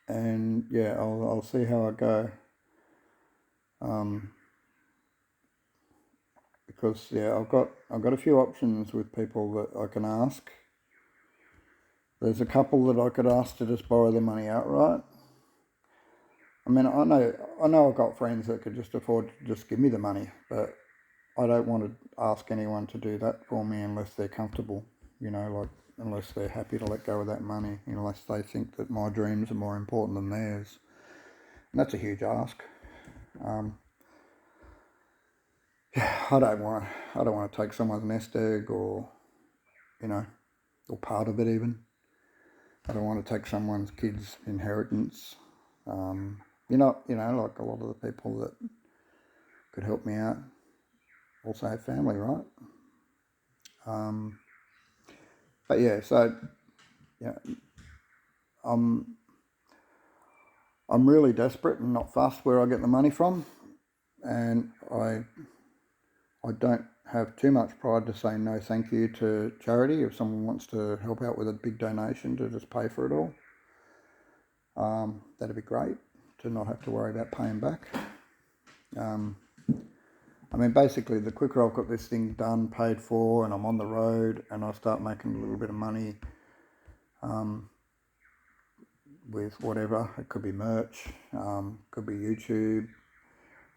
And yeah, I'll see how I go. Because yeah, I've got a few options with people that I can ask. There's a couple that I could ask to just borrow the money outright. I mean, I know I've got friends that could just afford to just give me the money, but I don't want to ask anyone to do that for me unless they're comfortable, you know, like unless they're happy to let go of that money, unless they think that my dreams are more important than theirs. And that's a huge ask. I don't want to take someone's nest egg, or, you know, or part of it even. I don't want to take someone's kid's inheritance. You like a lot of the people that could help me out also have family, right? But yeah, so yeah, I'm really desperate and not fussed where I get the money from, and I don't have too much pride to say no thank you to charity if someone wants to help out with a big donation to just pay for it all. That'd be great to not have to worry about paying back. I mean, basically, the quicker I've got this thing done, paid for, and I'm on the road, and I start making a little bit of money with whatever, it could be merch, could be YouTube.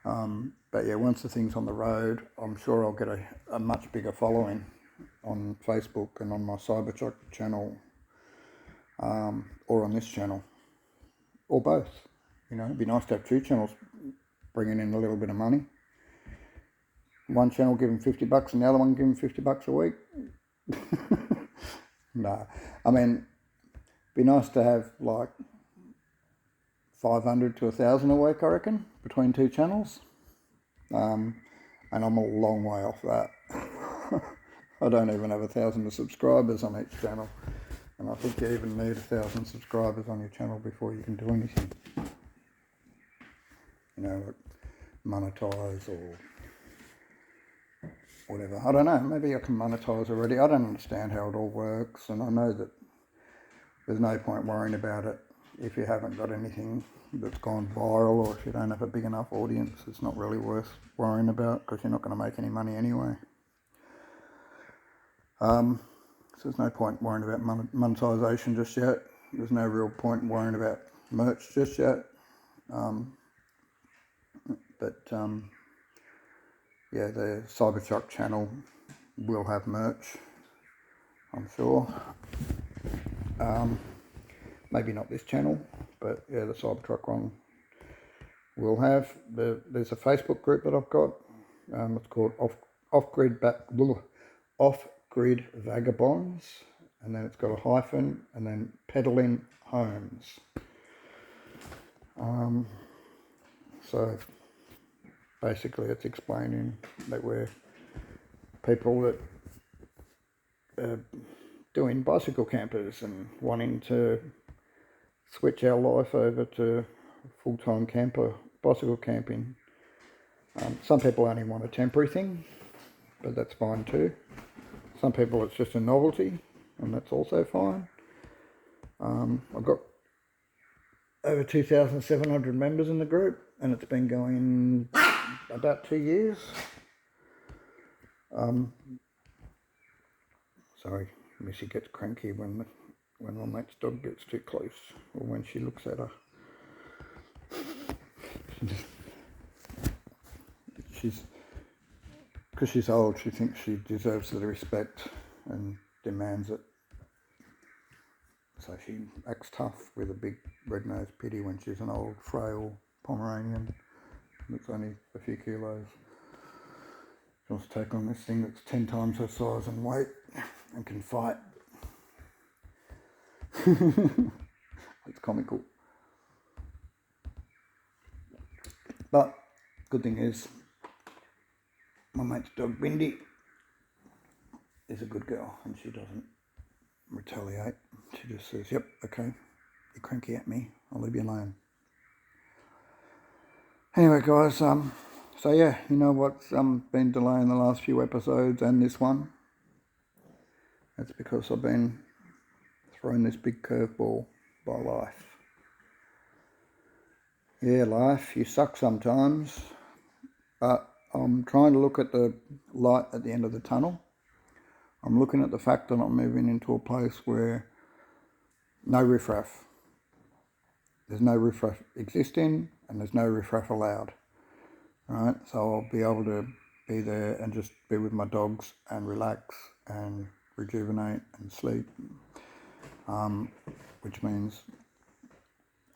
But yeah, once the thing's on the road, I'm sure I'll get a much bigger following on Facebook and on my Cybertruck channel, or on this channel, or both. It'd be nice to have two channels bringing in a little bit of money. One channel giving $50 and the other one giving $50 a week. No, I mean, be nice to have like 500 to 1,000 a week, I reckon, between two channels. And I'm a long way off that. I don't even have 1,000 subscribers on each channel, and I think you even need 1,000 subscribers on your channel before you can do anything. Like monetize or whatever. I don't know, maybe I can monetize already. I don't understand how it all works, and I know that there's no point worrying about it if you haven't got anything that's gone viral, or if you don't have a big enough audience. It's not really worth worrying about because you're not going to make any money anyway. So there's no point worrying about monetization just yet. There's no real point worrying about merch just yet. Yeah, the Cybertruck channel will have merch, I'm sure. Maybe not this channel, but yeah, the Cybertruck one will have. There's a Facebook group that I've got. It's called Off-Grid Vagabonds, and then it's got a hyphen, and then Peddling Homes. So basically it's explaining that we're people that are doing bicycle campers and wanting to switch our life over to full-time bicycle camping. Some people only want a temporary thing, but that's fine too. Some people it's just a novelty, and that's also fine. I've got over 2,700 members in the group, and it's been going about 2 years. Sorry, Missy gets cranky when my mate's dog gets too close, or when she looks at her. Because she's old, she thinks she deserves the respect and demands it. So she acts tough with a big red-nosed pitty when she's an old, frail Pomeranian that's only a few kilos. She wants to take on this thing that's 10 times her size and weight and can fight. It's comical. But good thing is, my mate's dog Bindi is a good girl, and she doesn't retaliate. She just says, "Yep, okay, you're cranky at me, I'll leave you alone." Anyway, guys, so yeah, you know what's been delaying the last few episodes and this one? That's because I've been thrown this big curveball by life. Yeah, life, you suck sometimes, but I'm trying to look at the light at the end of the tunnel. I'm looking at the fact that I'm moving into a place where no riffraff. There's no riffraff existing, and there's no riffraff allowed. Right, so I'll be able to be there and just be with my dogs and relax and rejuvenate and sleep, which means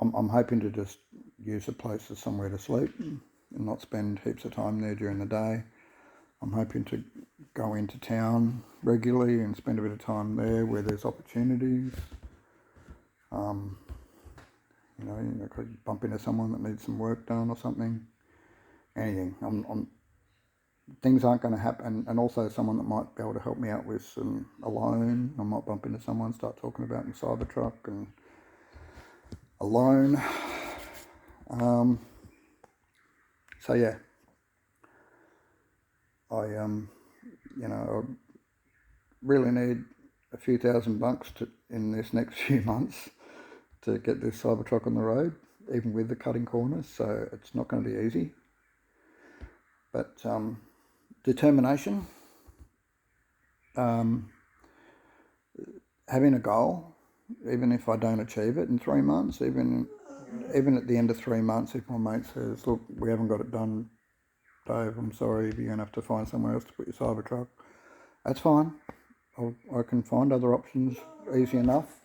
I'm hoping to just use the place as somewhere to sleep and not spend heaps of time there during the day. I'm hoping to go into town regularly and spend a bit of time there where there's opportunities. You know, I could bump into someone that needs some work done or something. Anything. Things aren't going to happen, and also someone that might be able to help me out with some a loan. I might bump into someone, start talking about my Cybertruck and a loan. So yeah, I you know, I really need a few $1,000 in this next few months to get this Cybertruck on the road, even with the cutting corners. So it's not going to be easy, but determination, having a goal, even if I don't achieve it in 3 months, even at the end of 3 months, if my mate says, look, we haven't got it done, Dave, I'm sorry, you're going to have to find somewhere else to put your Cybertruck. That's fine. I can find other options easy enough.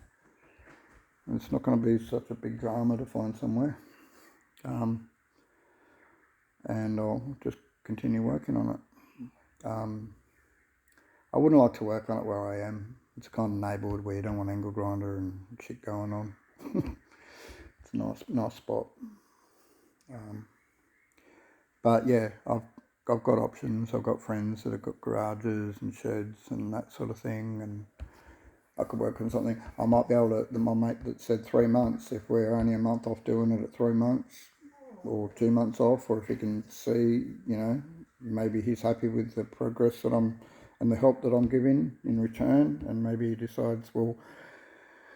It's not going to be such a big drama to find somewhere. And I'll just continue working on it. I wouldn't like to work on it where I am. It's a kind of neighbourhood where you don't want angle grinder and shit going on. It's a nice spot. But yeah, I've got options. I've got friends that have got garages and sheds and that sort of thing, and I could work on something. I might be able to, my mate that said 3 months, if we're only a month off doing it at 3 months, or 2 months off, or if he can see, you know, maybe he's happy with the progress that and the help that I'm giving in return, and maybe he decides, well,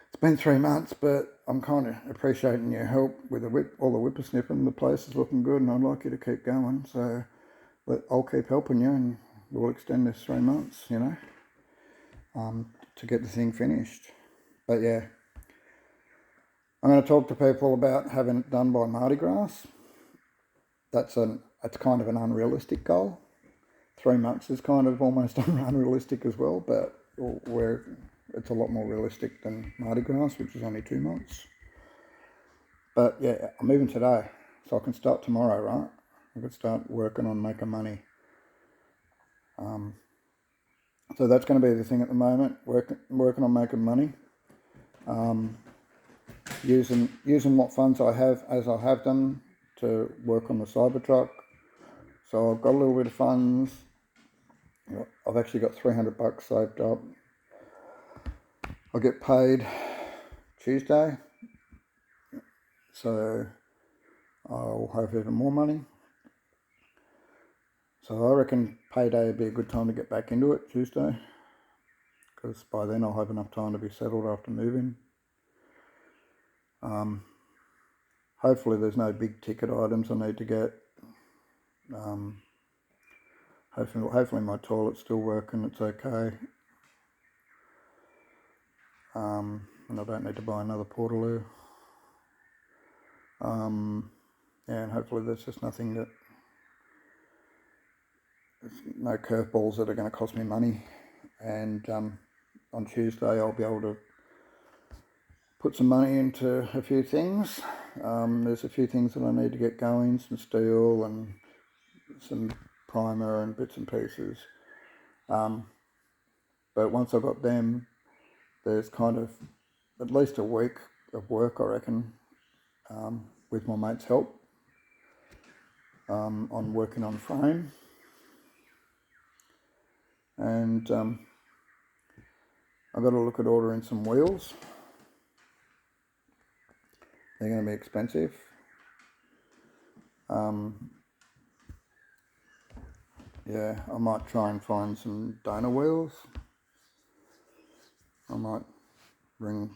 it's been 3 months, but I'm kind of appreciating your help with all the whippersnipping. The place is looking good, and I'd like you to keep going. So I'll keep helping you, and we'll extend this 3 months, you know, to get the thing finished. But yeah, I'm going to talk to people about having it done by Mardi Gras. It's kind of an unrealistic goal. 3 months is kind of almost unrealistic as well, but it's a lot more realistic than Mardi Gras, which is only 2 months. But yeah, I'm moving today, so I can start tomorrow, right? I could start working on making money. So that's going to be the thing at the moment, working on making money. Using what funds I have, as I have them, to work on the Cybertruck. So I've got a little bit of funds. I've actually got $300 saved up. I'll get paid Tuesday, so I'll have even more money. So I reckon payday would be a good time to get back into it, Tuesday, because by then I'll have enough time to be settled after moving. Hopefully there's no big ticket items I need to get. Hopefully my toilet's still working, it's okay. And I don't need to buy another Portaloo. Yeah, and hopefully there's just no curveballs that are going to cost me money. And on Tuesday I'll be able to put some money into a few things. There's a few things that I need to get going, some steel and some primer and bits and pieces. But once I've got them, there's kind of at least a week of work, I reckon, with my mate's help, on working on frame. And I've got to look at ordering some wheels. They're going to be expensive. Yeah, I might try and find some donor wheels. I might ring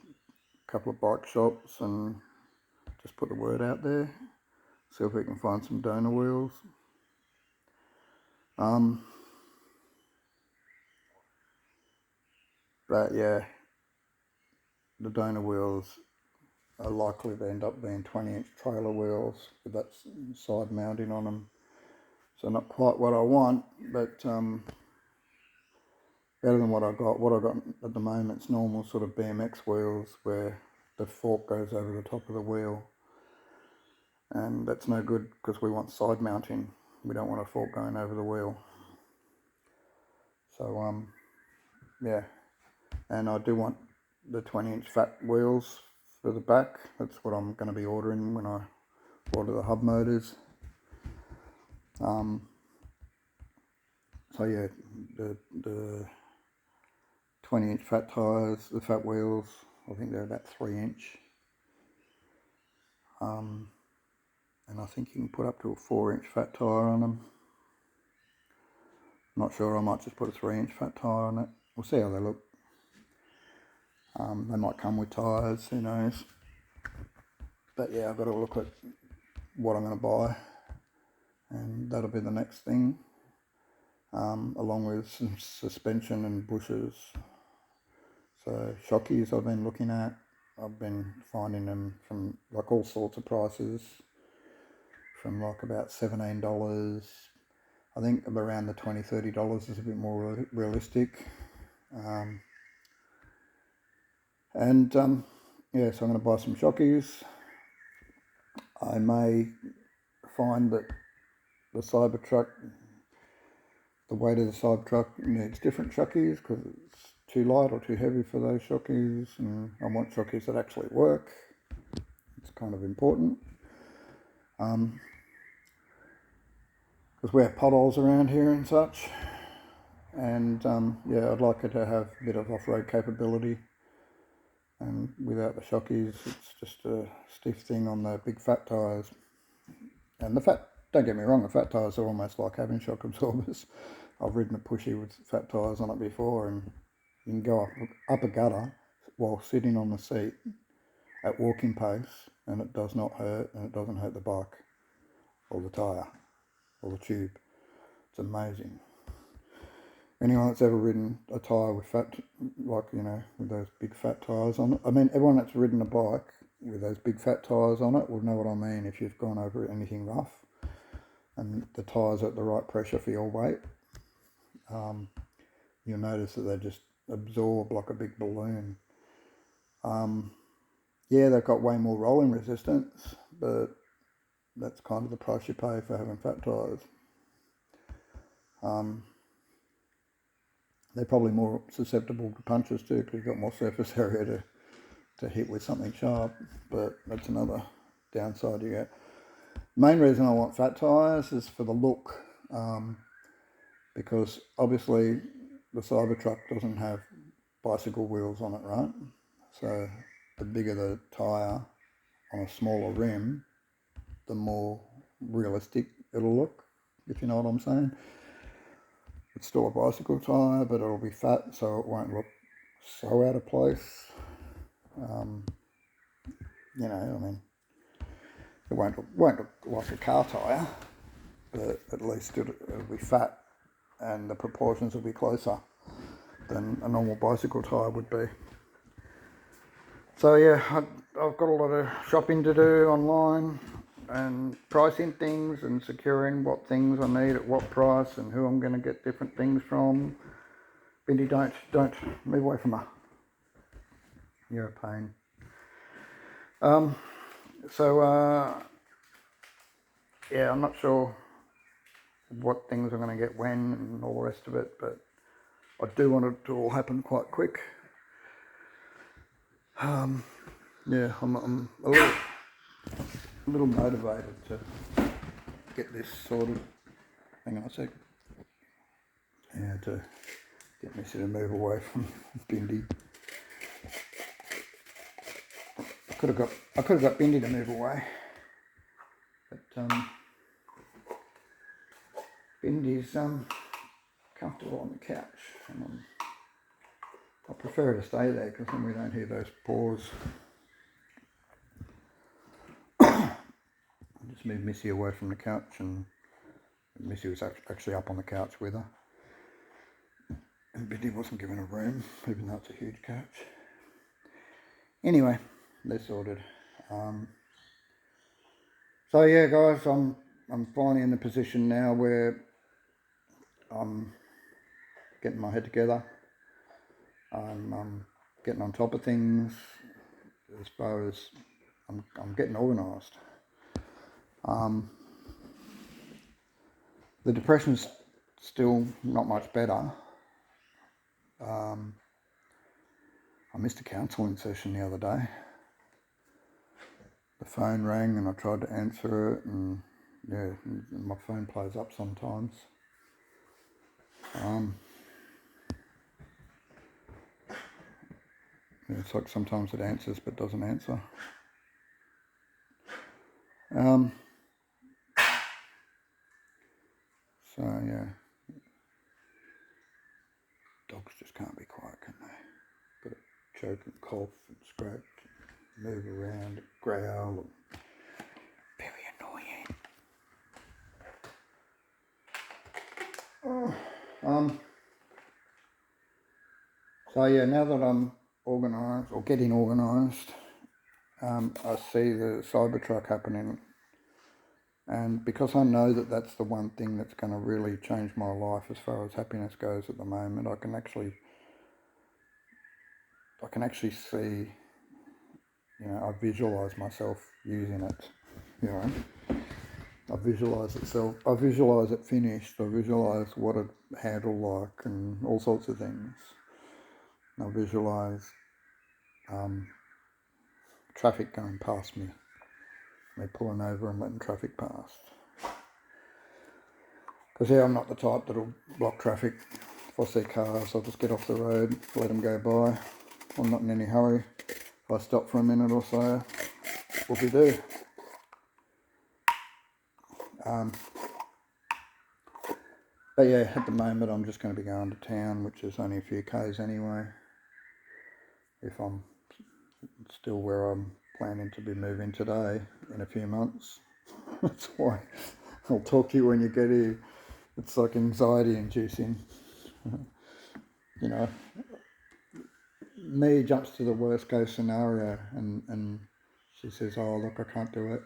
a couple of bike shops and just put the word out there. See if we can find some donor wheels. But yeah, the donor wheels are likely to end up being 20-inch trailer wheels with that side mounting on them. So not quite what I want, but better than what I got. What I got at the moment is normal sort of BMX wheels where the fork goes over the top of the wheel. And that's no good because we want side mounting. We don't want a fork going over the wheel. So yeah, and I do want the 20-inch fat wheels for the back. That's what I'm going to be ordering when I order the hub motors. So yeah, the 20-inch fat tyres, the fat wheels, I think they're about 3-inch. And I think you can put up to a 4-inch fat tyre on them. Not sure, I might just put a 3-inch fat tyre on it. We'll see how they look. They might come with tyres, who knows. But yeah, I've got to look at what I'm going to buy, and that'll be the next thing, along with some suspension and bushes. So shockies I've been looking at, I've been finding them from like all sorts of prices, from like about $17. I think around the $20-$30 is a bit more realistic. Yeah, so I'm going to buy some shockies. I may find that the Cybertruck, the weight of the Cybertruck needs different shockies because it's too light or too heavy for those shockies, and I want shockies that actually work. It's kind of important. Because we have potholes around here and such, and yeah, I'd like it to have a bit of off-road capability, and without the shockies it's just a stiff thing on the big fat tyres. And the fat, don't get me wrong, the fat tyres are almost like having shock absorbers. I've ridden a pushy with fat tyres on it before, and you can go up a gutter while sitting on the seat at walking pace, and it does not hurt, and it doesn't hurt the bike or the tyre or the tube. It's amazing. Anyone that's ever ridden a tyre with fat, like, you know, with those big fat tyres on it, I mean, everyone that's ridden a bike with those big fat tyres on it will know what I mean if you've gone over anything rough and the tyres are at the right pressure for your weight. You'll notice that they just absorb like a big balloon. Yeah, they've got way more rolling resistance, but that's kind of the price you pay for having fat tyres. They're probably more susceptible to punches too, because you've got more surface area to hit with something sharp, but that's another downside you get. Main reason I want fat tyres is for the look, because obviously the Cybertruck doesn't have bicycle wheels on it, right? So the bigger the tyre on a smaller rim, the more realistic it'll look, if you know what I'm saying. It's still a bicycle tyre, but it'll be fat, so it won't look so out of place. You know, I mean, it won't look like a car tyre, but at least it'll be fat, and the proportions will be closer than a normal bicycle tyre would be. So yeah, I've got a lot of shopping to do online, and pricing things and securing what things I need at what price and who I'm going to get different things from. Bindi, don't move away from her. You're a pain. Yeah, I'm not sure what things I'm going to get when and all the rest of it, but I do want it to all happen quite quick. Yeah, I'm a little motivated to get this sorted. Hang on a sec. Yeah, to get Missy to move away from Bindi. I could have got Bindi to move away, but Bindi's comfortable on the couch, and I prefer her to stay there because then we don't hear those paws. I just moved Missy away from the couch, and Missy was actually up on the couch with her. And Bindi wasn't given a room, even though it's a huge couch. Anyway, they're sorted. So yeah, guys, I'm finally in the position now where I'm getting my head together. I'm getting on top of things as far as I'm getting organised. The depression's still not much better. I missed a counselling session the other day. the phone rang and I tried to answer it, and yeah, my phone plays up sometimes. It's like sometimes it answers but doesn't answer. So yeah, dogs just can't be quiet, can they? Got to choke and cough and scratch, and move around, and growl, and very annoying. So yeah, now that I'm organised or getting organised, I see the Cybertruck happening, and because I know that that's the one thing that's going to really change my life as far as happiness goes at the moment, I can actually see, I visualise myself using it, I visualise it finished, I visualise what it handle like and all sorts of things. I visualise traffic going past me pulling over and letting traffic pass. Because I'm not the type that'll block traffic. If I see cars, I'll just get off the road, let them go by. I'm not in any hurry. If I stop for a minute or so, whoopie-doo. But yeah, at the moment I'm just going to be going to town, which is only a few k's anyway. If I'm still where I'm planning to be moving today in a few months. That's why I'll talk to you when you get here. It's like anxiety inducing. Me jumps to the worst case scenario and she says, oh look, I can't do it.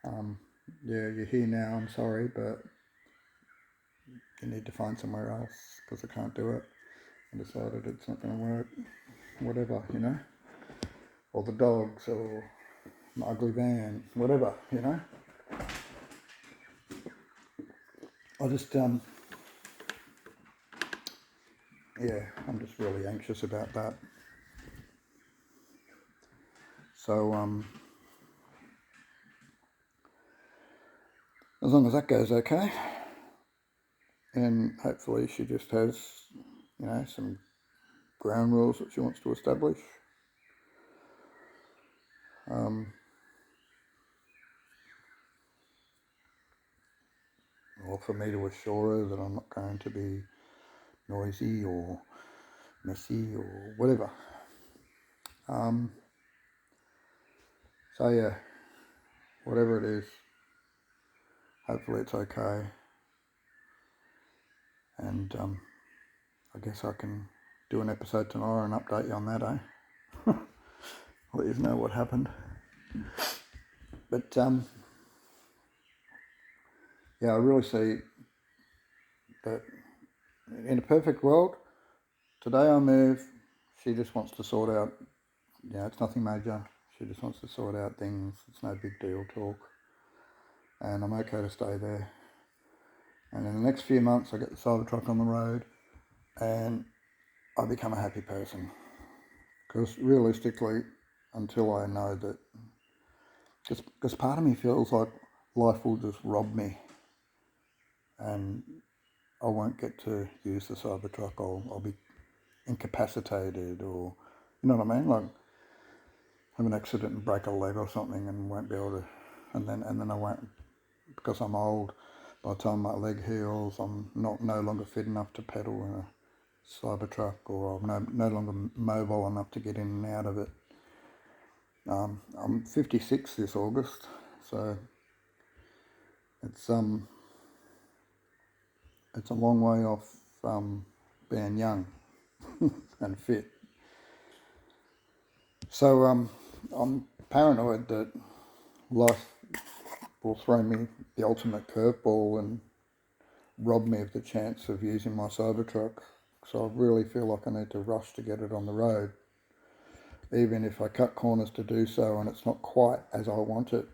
Yeah, you're here now, I'm sorry, but you need to find somewhere else because I can't do it. I decided it's not going to work, whatever, or the dogs, or an ugly van, whatever, I just, yeah, I'm just really anxious about that. So, as long as that goes okay, and hopefully she just has, some ground rules that she wants to establish. Or for me to assure her that I'm not going to be noisy or messy or whatever. So yeah, whatever it is, hopefully it's okay. And I guess I can do an episode tomorrow and update you on that, eh? Let you know what happened. But yeah, I really see that in a perfect world, today I move, she just wants to sort out, it's nothing major. She just wants to sort out things. It's no big deal talk. And I'm okay to stay there. And in the next few months, I get the Cybertruck on the road and I become a happy person. Because realistically, until I know that, because part of me feels like life will just rob me and I won't get to use the Cybertruck. I'll be incapacitated, or, you know what I mean? Like, have an accident and break a leg or something and won't be able to, and then I won't, because I'm old, by the time my leg heals, I'm no longer fit enough to pedal in a Cybertruck, or I'm no longer mobile enough to get in and out of it. I'm 56 this August, so it's a long way off being young and fit. So I'm paranoid that life will throw me the ultimate curveball and rob me of the chance of using my Cybertruck. So I really feel like I need to rush to get it on the road, even if I cut corners to do so and it's not quite as I want it.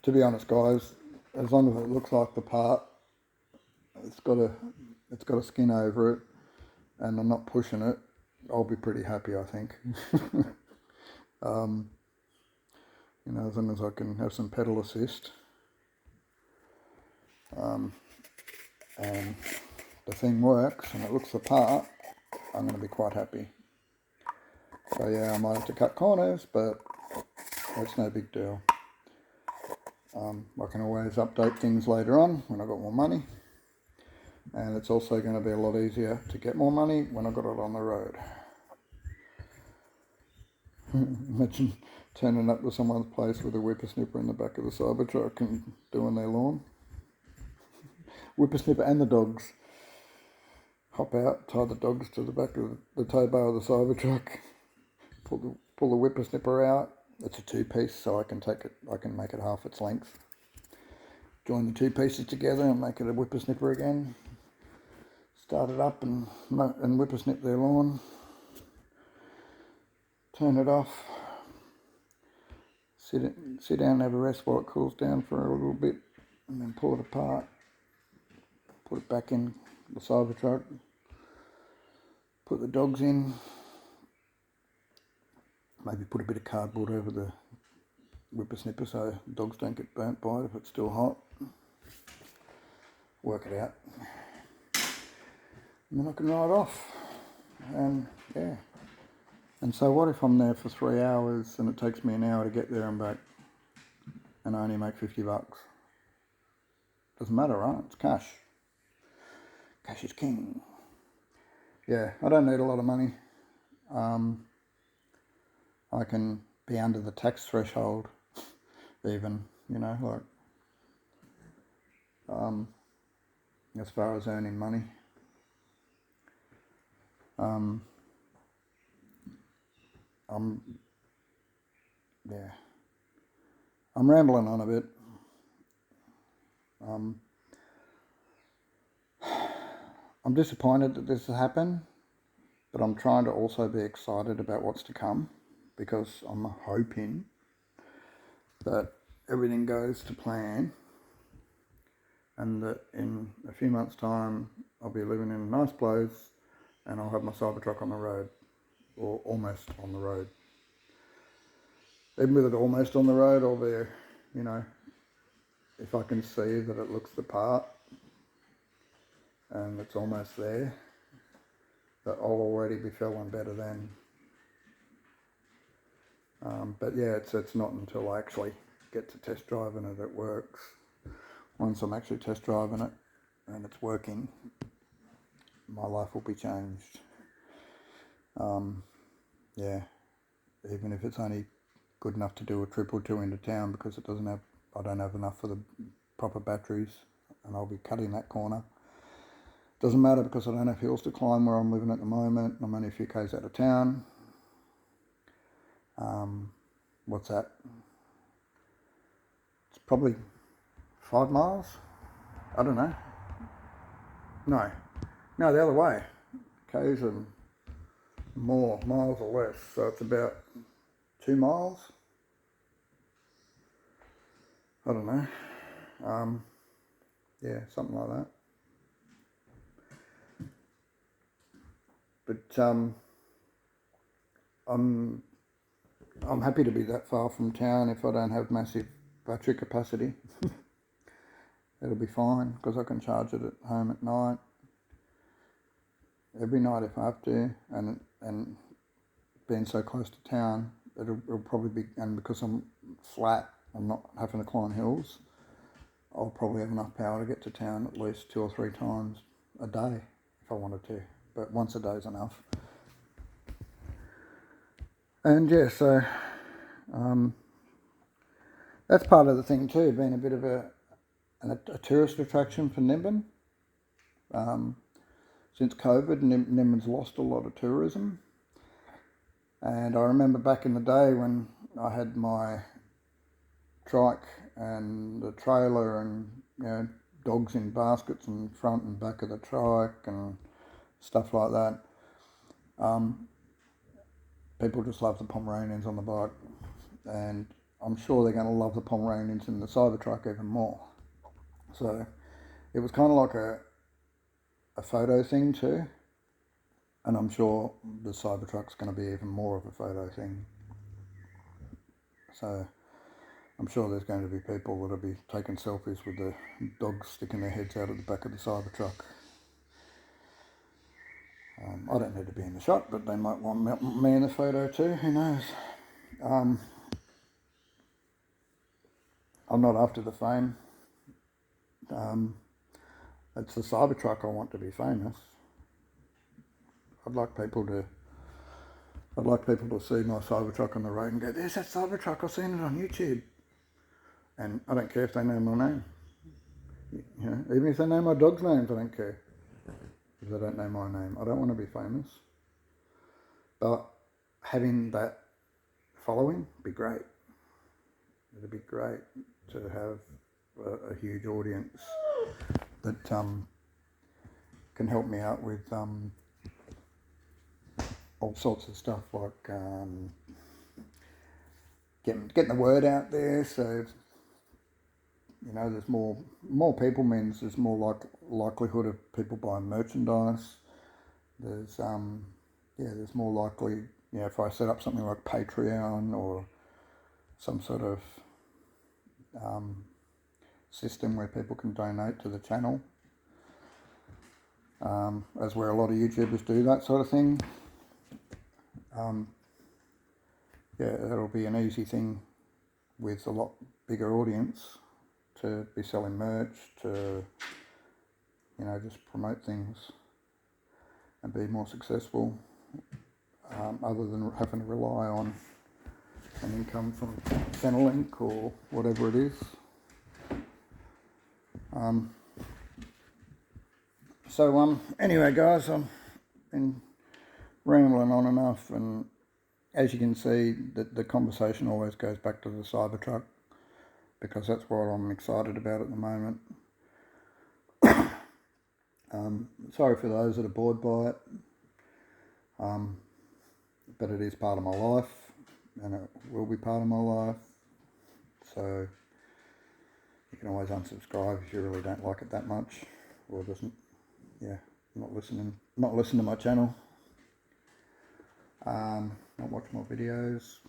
To be honest, guys, as long as it looks like the part, it's got a skin over it, and I'm not pushing it, I'll be pretty happy, I think. you know, as long as I can have some pedal assist. And the thing works and it looks the part, I'm going to be quite happy. So yeah, I might have to cut corners, but that's no big deal. I can always update things later on when I've got more money. And it's also going to be a lot easier to get more money when I've got it on the road. Imagine turning up to someone's place with a whippersnipper in the back of the Cybertruck and doing their lawn. Whippersnipper and the dogs. Hop out, tie the dogs to the back of the tow bar of the Cybertruck. Pull the whippersnipper out. It's a two-piece, so I can make it half its length. Join the two pieces together and make it a whippersnipper again. Start it up and whippersnip their lawn. Turn it off. Sit down and have a rest while it cools down for a little bit, and then pull it apart. Put it back in the Cybertruck. Put the dogs in. Maybe put a bit of cardboard over the whippersnipper so dogs don't get burnt by it if it's still hot. Work it out. And then I can ride off. And yeah. And so what if I'm there for 3 hours and it takes me an hour to get there and back and I only make $50? Doesn't matter, right? It's cash. Cash is king. Yeah, I don't need a lot of money. I can be under the tax threshold even, you know, like as far as earning money. I'm rambling on a bit. I'm disappointed that this has happened, but I'm trying to also be excited about what's to come, because I'm hoping that everything goes to plan and that in a few months' time I'll be living in a nice place and I'll have my Cybertruck on the road, or almost on the road. Even with it almost on the road, I'll be, you know, if I can see that it looks the part and it's almost there, that I'll already be feeling better then. But yeah, it's not until I actually get to test driving it works. Once I'm actually test driving it and it's working, my life will be changed. Yeah, even if it's only good enough to do a trip or two into town, because I don't have enough for the proper batteries, and I'll be cutting that corner. Doesn't matter, because I don't have hills to climb where I'm living at the moment. I'm only a few k's out of town. What's that? It's probably 5 miles. I don't know. No, the other way. K's and more, miles or less. So it's about 2 miles. I don't know. Yeah, something like that. But I'm happy to be that far from town if I don't have massive battery capacity. It'll be fine, because I can charge it at home at night. Every night if I have to, and being so close to town, it'll probably be, and because I'm flat, I'm not having to climb hills, I'll probably have enough power to get to town at least 2 or 3 times a day if I wanted to, but once a day is enough. And yeah, so that's part of the thing too, being a bit of a tourist attraction for Nimbin. Since COVID, Nimbin's lost a lot of tourism. And I remember back in the day when I had my trike and the trailer and, you know, dogs in baskets in front and back of the trike and stuff like that. People just love the Pomeranians on the bike, and I'm sure they're going to love the Pomeranians in the Cybertruck even more. So it was kind of like a photo thing too, and I'm sure the Cybertruck's going to be even more of a photo thing. So I'm sure there's going to be people that'll be taking selfies with the dogs sticking their heads out at the back of the Cybertruck. I don't need to be in the shot, but they might want me in the photo too, who knows. I'm not after the fame. It's the Cybertruck I want to be famous. I'd like people to see my Cybertruck on the road and go, there's that Cybertruck, I've seen it on YouTube. And I don't care if they know my name. You know, even if they know my dog's names, I don't care. If they don't know my name, I don't want to be famous. But having that following would be great. It'd be great to have a huge audience that can help me out with all sorts of stuff, like getting the word out there. So, you know, there's more people means there's more likelihood of people buying merchandise. There's there's more likely, you know, if I set up something like Patreon or some sort of system where people can donate to the channel, as where a lot of YouTubers do that sort of thing. Yeah, that'll be an easy thing with a lot bigger audience to be selling merch, to, you know, just promote things and be more successful, other than having to rely on an income from Centrelink or whatever it is. Anyway, guys, I've been rambling on enough, and as you can see, the conversation always goes back to the Cybertruck, because that's what I'm excited about at the moment. Sorry for those that are bored by it, but it is part of my life, and it will be part of my life, so you can always unsubscribe if you really don't like it that much, or not listen to my channel, not watch my videos.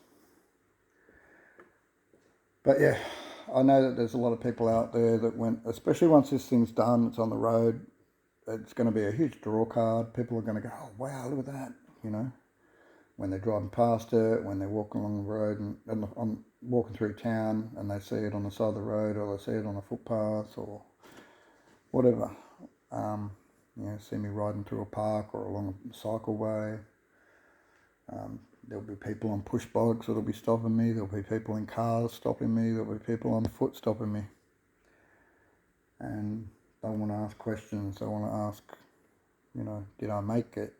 But yeah, I know that there's a lot of people out there that especially once this thing's done, it's on the road, it's going to be a huge draw card. People are going to go, oh wow, look at that, you know, when they're driving past it, when they're walking along the road and I'm walking through town and they see it on the side of the road, or they see it on a footpath or whatever. You know, see me riding through a park or along a cycleway. There'll be people on push bikes that'll be stopping me. There'll be people in cars stopping me. There'll be people on foot stopping me. And they want to ask questions. They want to ask, you know, did I make it?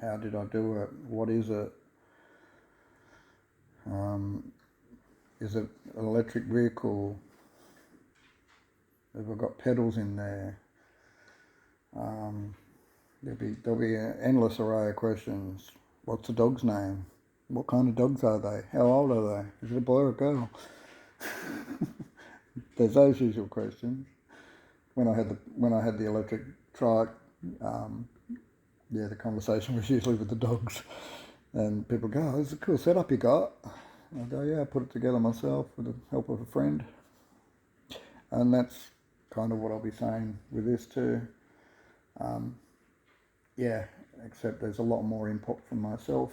How did I do it? What is it? Is it an electric vehicle? Have I got pedals in there? There'll be an endless array of questions. What's the dog's name? What kind of dogs are they? How old are they? Is it a boy or a girl? There's those usual questions. When I had the electric truck, the conversation was usually with the dogs, and people go, "Oh, this is a cool setup you got." I go, "Yeah, I put it together myself with the help of a friend," and that's kind of what I'll be saying with this too. Yeah, except there's a lot more input from myself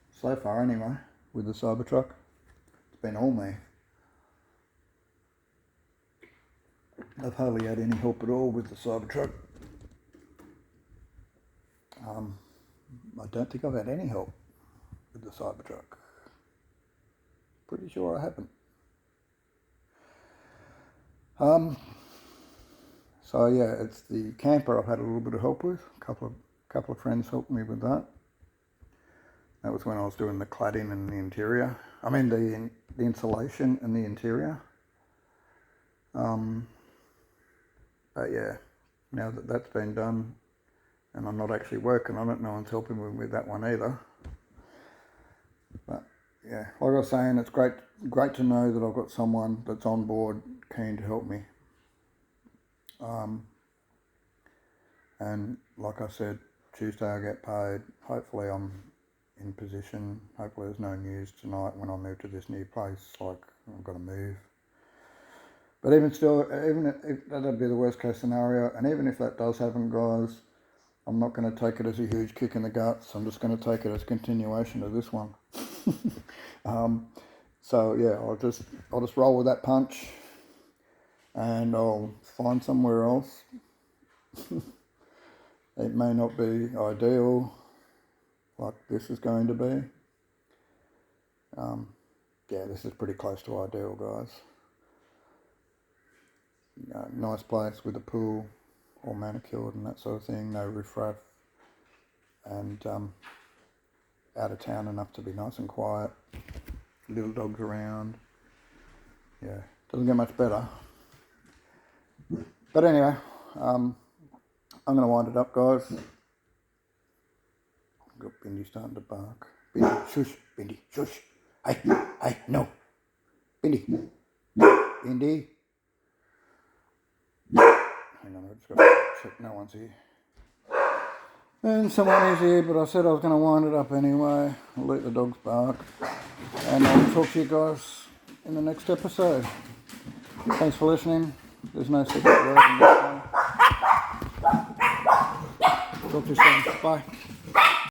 so far anyway with the Cybertruck. It's been all me. I've hardly had any help at all with the Cybertruck. I don't think I've had any help with the Cybertruck. Pretty sure I haven't. So yeah, it's the camper I've had a little bit of help with. A couple of friends helped me with that. That was when I was doing the cladding and the interior. I mean the insulation and the interior. But yeah, now that that's been done, and I'm not actually working on it, no one's helping me with that one either. But yeah, like I was saying, it's great to know that I've got someone that's on board, keen to help me. And like I said, Tuesday I get paid. Hopefully I'm in position. Hopefully there's no news tonight when I move to this new place, like I've got to move. But even still, even if that'd be the worst case scenario, and even if that does happen, guys, I'm not going to take it as a huge kick in the guts. I'm just going to take it as a continuation of this one. So yeah, I'll just roll with that punch, and I'll find somewhere else. It may not be ideal, like this is going to be. Yeah, this is pretty close to ideal, guys. Nice place with a pool, all manicured and that sort of thing, no riffraff, and out of town enough to be nice and quiet. Little dogs around. Yeah, doesn't get much better. But anyway, I'm going to wind it up, guys. I've got Bindi starting to bark. Bindi, shush, Bindi, shush. Hey, no. Bindi. Bindi. Hang on, I've just got to check no one's here. And someone is here, but I said I was going to wind it up anyway. I'll let the dogs bark. And I'll talk to you guys in the next episode. Thanks for listening. There's no secret word in this one. Talk to you soon. Bye.